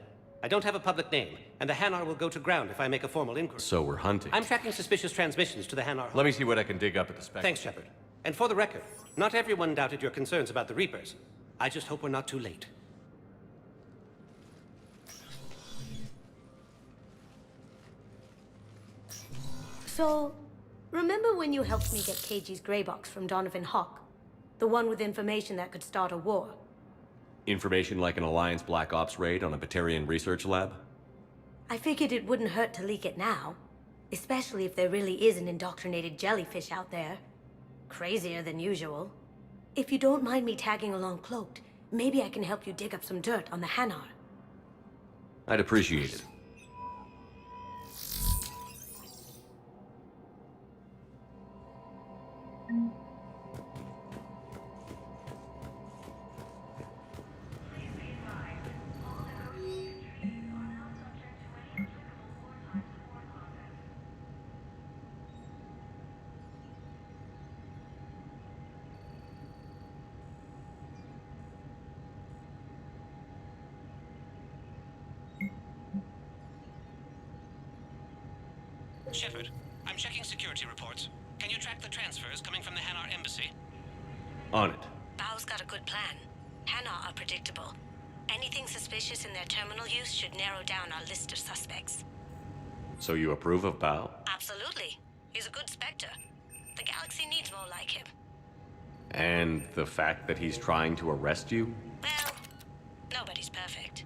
I don't have a public name, and the Hanar will go to ground if I make a formal inquiry. So we're hunting. I'm tracking suspicious transmissions to the Hanar. Let me see what I can dig up at the Spectre. Thanks, Shepard. And for the record, not everyone doubted your concerns about the Reapers. I just hope we're not too late. So, remember when you helped me get KG's grey box from Donovan Hawk? The one with information that could start a war? Information like an Alliance Black Ops raid on a Batarian research lab? I figured it wouldn't hurt to leak it now. Especially if there really is an indoctrinated jellyfish out there. Crazier than usual. If you don't mind me tagging along cloaked, maybe I can help you dig up some dirt on the Hanar. I'd appreciate it. Shepard, I'm checking security reports. Can you track the transfers coming from the Hanar embassy? On it. Bao's got a good plan. Hanar are predictable. Anything suspicious in their terminal use should narrow down our list of suspects. So you approve of Bao? Absolutely. He's a good Spectre. The galaxy needs more like him. And the fact that he's trying to arrest you? Well, nobody's perfect.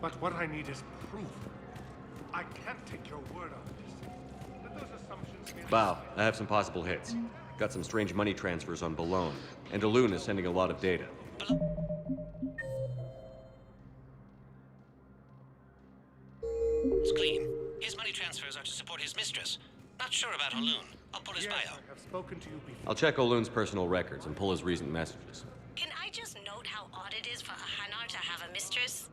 But what I need is proof. I can't take your word on this. Let those assumptions merely Bao, I have some possible hits. Got some strange money transfers on Balone, and Elune is sending a lot of data. It's clean. His money transfers are to support his mistress. Not sure about Elune. I'll pull his bio. I have spoken to you before. I'll check Olune's personal records and pull his recent messages. Can I just note how odd it is for a Hanar to have a mistress?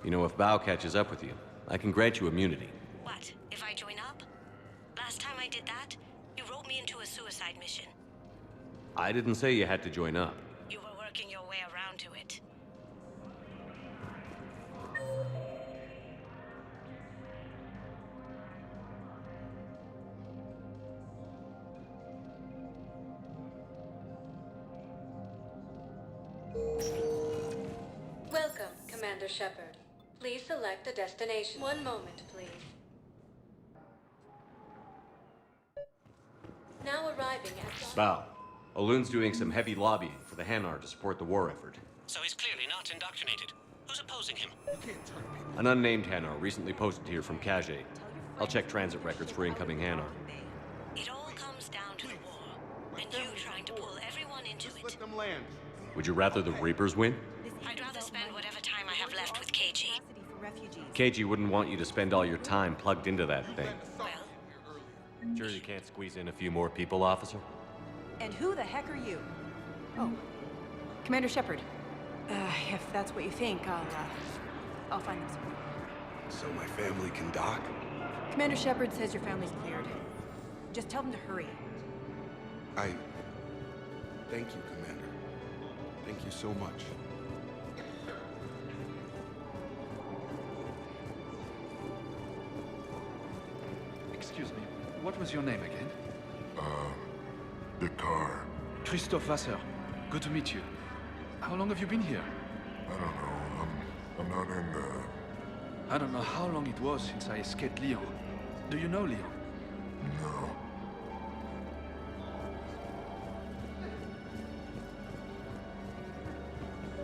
You know, if Bao catches up with you, I can grant you immunity. What, if I join up? Last time I did that, you wrote me into a suicide mission. I didn't say you had to join up. You were working your way around to it. Welcome, Commander Shepard. Please select a destination. One moment, please. Now arriving at... Bao, Olune's doing some heavy lobbying for the Hanar to support the war effort. So he's clearly not indoctrinated. Who's opposing him? An unnamed Hanar recently posted here from Kage. I'll check transit records for incoming Hanar. It all comes down to the war, and you trying to pull everyone into it. Let them land. Would you rather the Reapers win? I'd rather spend whatever time I have left with KG. KG wouldn't want you to spend all your time plugged into that thing. Well, Sure you can't squeeze in a few more people, officer? And who the heck are you? Oh, Commander Shepard. If that's what you think, I'll find them soon. So my family can dock? Commander Shepard says your family's cleared. Just tell them to hurry. Thank you, Commander. Thank you so much. Excuse me, what was your name again? Dakar. Christophe Vasseur. Good to meet you. How long have you been here? I don't know. I'm not in the... I don't know how long it was since I escaped Lyon. Do you know Lyon? No.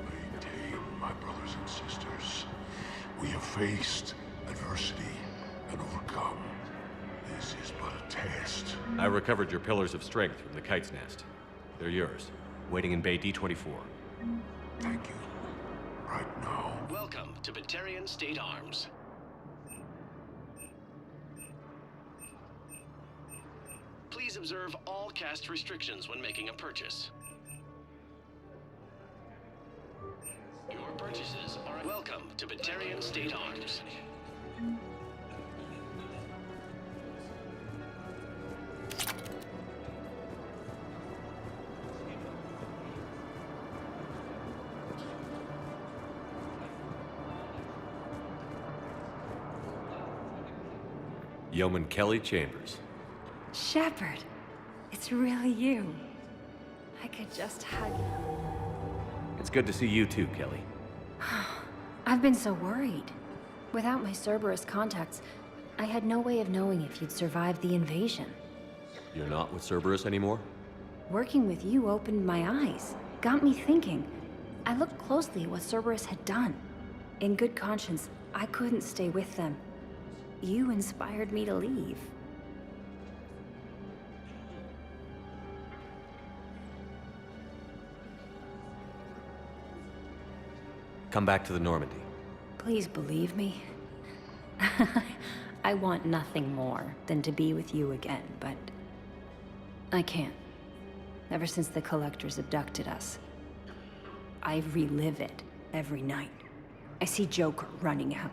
Maintain, my brothers and sisters. We have faced adversity and overcome. This is but a test. I recovered your pillars of strength from the kite's nest. They're yours, waiting in Bay D-24. Thank you. Right now. Welcome to Batarian State Arms. Please observe all caste restrictions when making a purchase. Your purchases are welcome to Batarian State Arms. Yeoman Kelly Chambers. Shepard, it's really you. I could just hug you. It's good to see you too, Kelly. I've been so worried. Without my Cerberus contacts, I had no way of knowing if you'd survived the invasion. You're not with Cerberus anymore? Working with you opened my eyes, got me thinking. I looked closely at what Cerberus had done. In good conscience, I couldn't stay with them. You inspired me to leave. Come back to the Normandy. Please believe me. I want nothing more than to be with you again, but I can't. Ever since the Collectors abducted us, I relive it every night. I see Joker running out.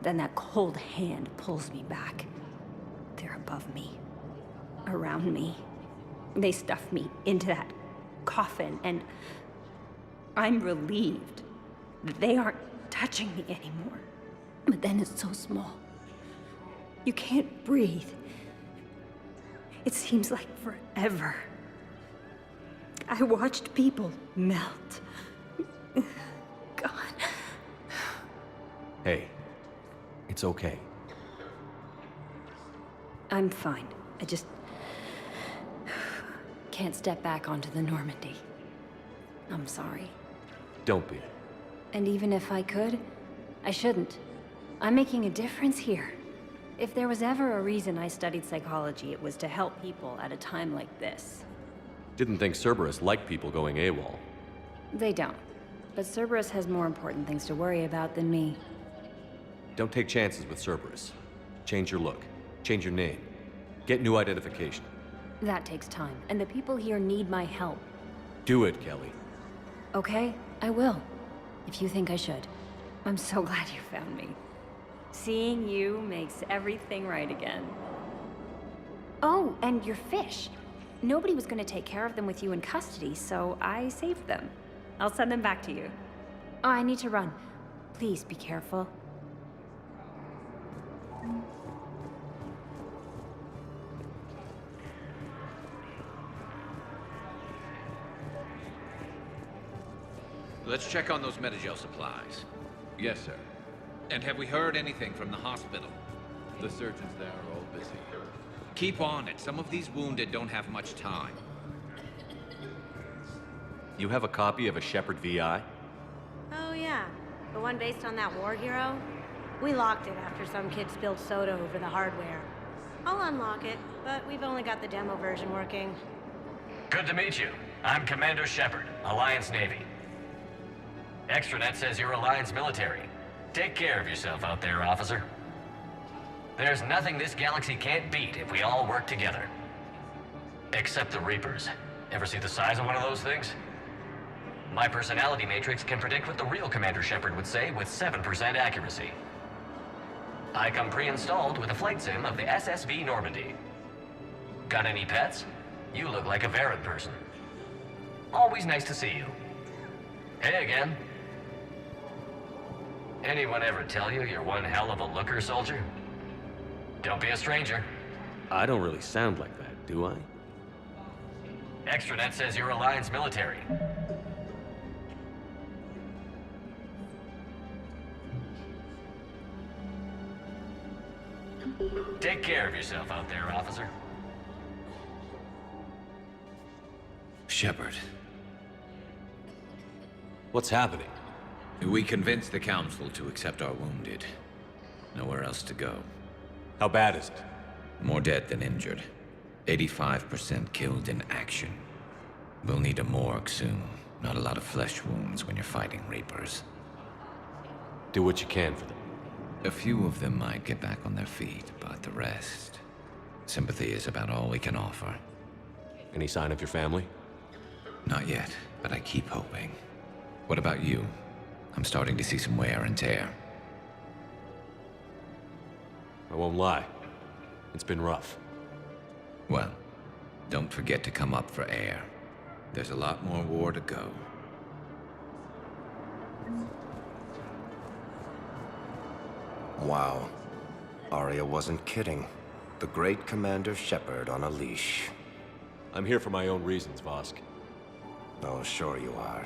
Then that cold hand pulls me back. They're above me, around me. They stuff me into that coffin, and I'm relieved that they aren't touching me anymore. But then it's so small. You can't breathe. It seems like forever. I watched people melt. God. Hey, it's okay. I'm fine. I just can't step back onto the Normandy. I'm sorry. Don't be. And even if I could, I shouldn't. I'm making a difference here. If there was ever a reason I studied psychology, it was to help people at a time like this. Didn't think Cerberus liked people going AWOL. They don't. But Cerberus has more important things to worry about than me. Don't take chances with Cerberus. Change your look. Change your name. Get new identification. That takes time, and the people here need my help. Do it, Kelly. Okay, I will. If you think I should. I'm so glad you found me. Seeing you makes everything right again. Oh, and your fish. Nobody was going to take care of them with you in custody, so I saved them. I'll send them back to you. Oh, I need to run. Please be careful. Let's check on those Metagel supplies. Yes, sir. And have we heard anything from the hospital? The surgeons there are all busy. Keep on it. Some of these wounded don't have much time. You have a copy of a Shepard VI? Oh, yeah. The one based on that war hero? We locked it after some kid spilled soda over the hardware. I'll unlock it, but we've only got the demo version working. Good to meet you. I'm Commander Shepard, Alliance Navy. Extranet says you're Alliance military. Take care of yourself out there, officer. There's nothing this galaxy can't beat if we all work together. Except the Reapers. Ever see the size of one of those things? My personality matrix can predict what the real Commander Shepard would say with 7% accuracy. I come pre-installed with a flight sim of the SSV Normandy. Got any pets? You look like a Varad person. Always nice to see you. Hey again. Anyone ever tell you you're one hell of a looker, soldier? Don't be a stranger. I don't really sound like that, do I? Extranet says you're Alliance military. Take care of yourself out there, officer. Shepard. What's happening? We convinced the Council to accept our wounded. Nowhere else to go. How bad is it? More dead than injured. 85% killed in action. We'll need a morgue soon. Not a lot of flesh wounds when you're fighting Reapers. Do what you can for them. A few of them might get back on their feet, but the rest... sympathy is about all we can offer. Any sign of your family? Not yet, but I keep hoping. What about you? I'm starting to see some wear and tear. I won't lie. It's been rough. Well, don't forget to come up for air. There's a lot more war to go. Wow. Arya wasn't kidding. The great Commander Shepard on a leash. I'm here for my own reasons, Vosk. Oh, sure you are.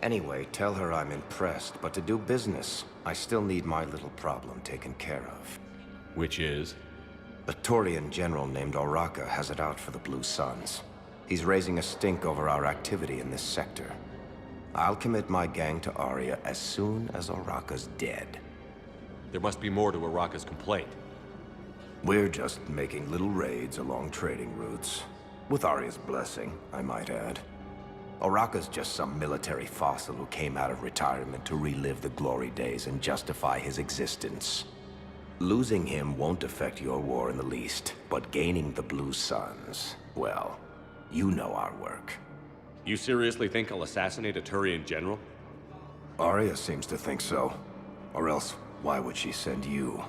Anyway, tell her I'm impressed, but to do business, I still need my little problem taken care of. Which is? A Turian general named Oraka has it out for the Blue Suns. He's raising a stink over our activity in this sector. I'll commit my gang to Arya as soon as Oraka's dead. There must be more to Oraka's complaint. We're just making little raids along trading routes. With Arya's blessing, I might add. Oraka's just some military fossil who came out of retirement to relive the glory days and justify his existence. Losing him won't affect your war in the least, but gaining the Blue Suns, well, you know our work. You seriously think I'll assassinate a Turian general? Arya seems to think so. Or else, why would she send you?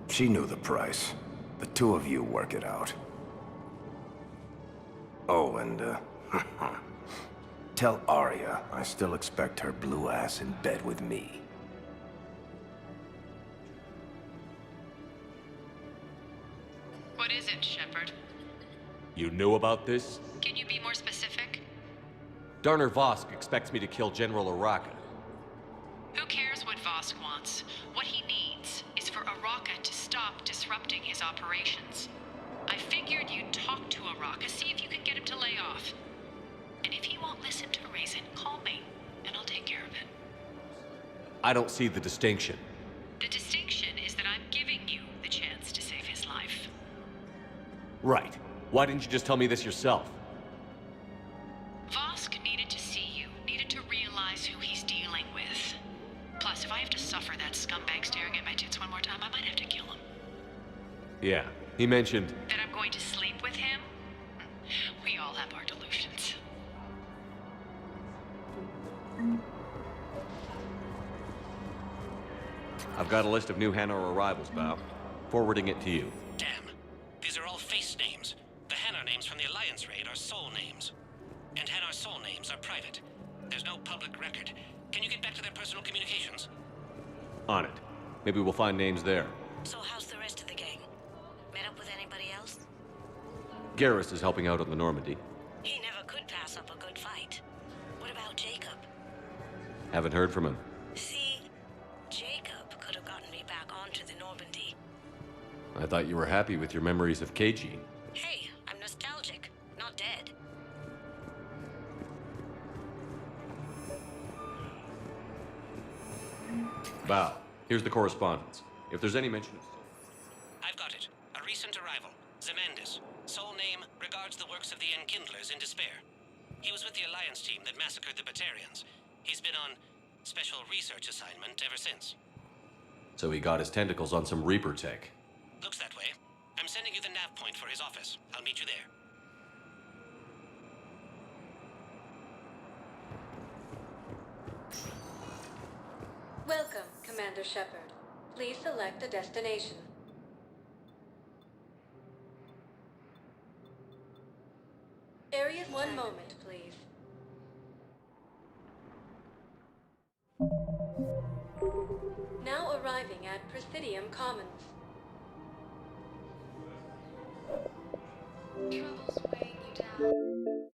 She knew the price. The two of you work it out. Oh, and, tell Arya I still expect her blue ass in bed with me. What is it, Shepard? You knew about this? Can you be more specific? Darner Vosk expects me to kill General Oraka. Who cares what Vosk wants? What he needs is for Oraka to stop disrupting his operations. I figured you'd talk to Oraka, see if you can get him to lay off. And if he won't listen to Raisin, call me, and I'll take care of it. I don't see the distinction. The distinction is that I'm giving you the chance to save his life. Right. Why didn't you just tell me this yourself? Vosk needed to see you, needed to realize who he's dealing with. Plus, if I have to suffer that scumbag staring at my tits one more time, I might have to kill him. Yeah, he mentioned... That I'm going to sleep with him? We all have our delusions. I've got a list of new Hanar arrivals, Bao. Forwarding it to you. Damn. These are all face names. The Hanar names from the Alliance raid are soul names. And Hanar soul names are private. There's no public record. Can you get back to their personal communications? On it. Maybe we'll find names there. So how's the rest of the gang? Met up with anybody else? Garrus is helping out on the Normandy. He never could pass up a good fight. What about Jacob? Haven't heard from him. See, Jacob could have gotten me back onto the Normandy. I thought you were happy with your memories of KG. Hey, I'm nostalgic, not dead. Bao, here's the correspondence. If there's any mention of... I've got it. A recent arrival. Zemandis. Soul name regards the works of the Enkindlers in despair. He was with the Alliance team that massacred the Batarians. He's been on special research assignment ever since. So he got his tentacles on some Reaper tech. Looks that way. I'm sending you the nav point for his office. I'll meet you there. Welcome, Commander Shepard. Please select a destination. Area. One moment, please. Now arriving at Presidium Commons. Trouble's weighing you down.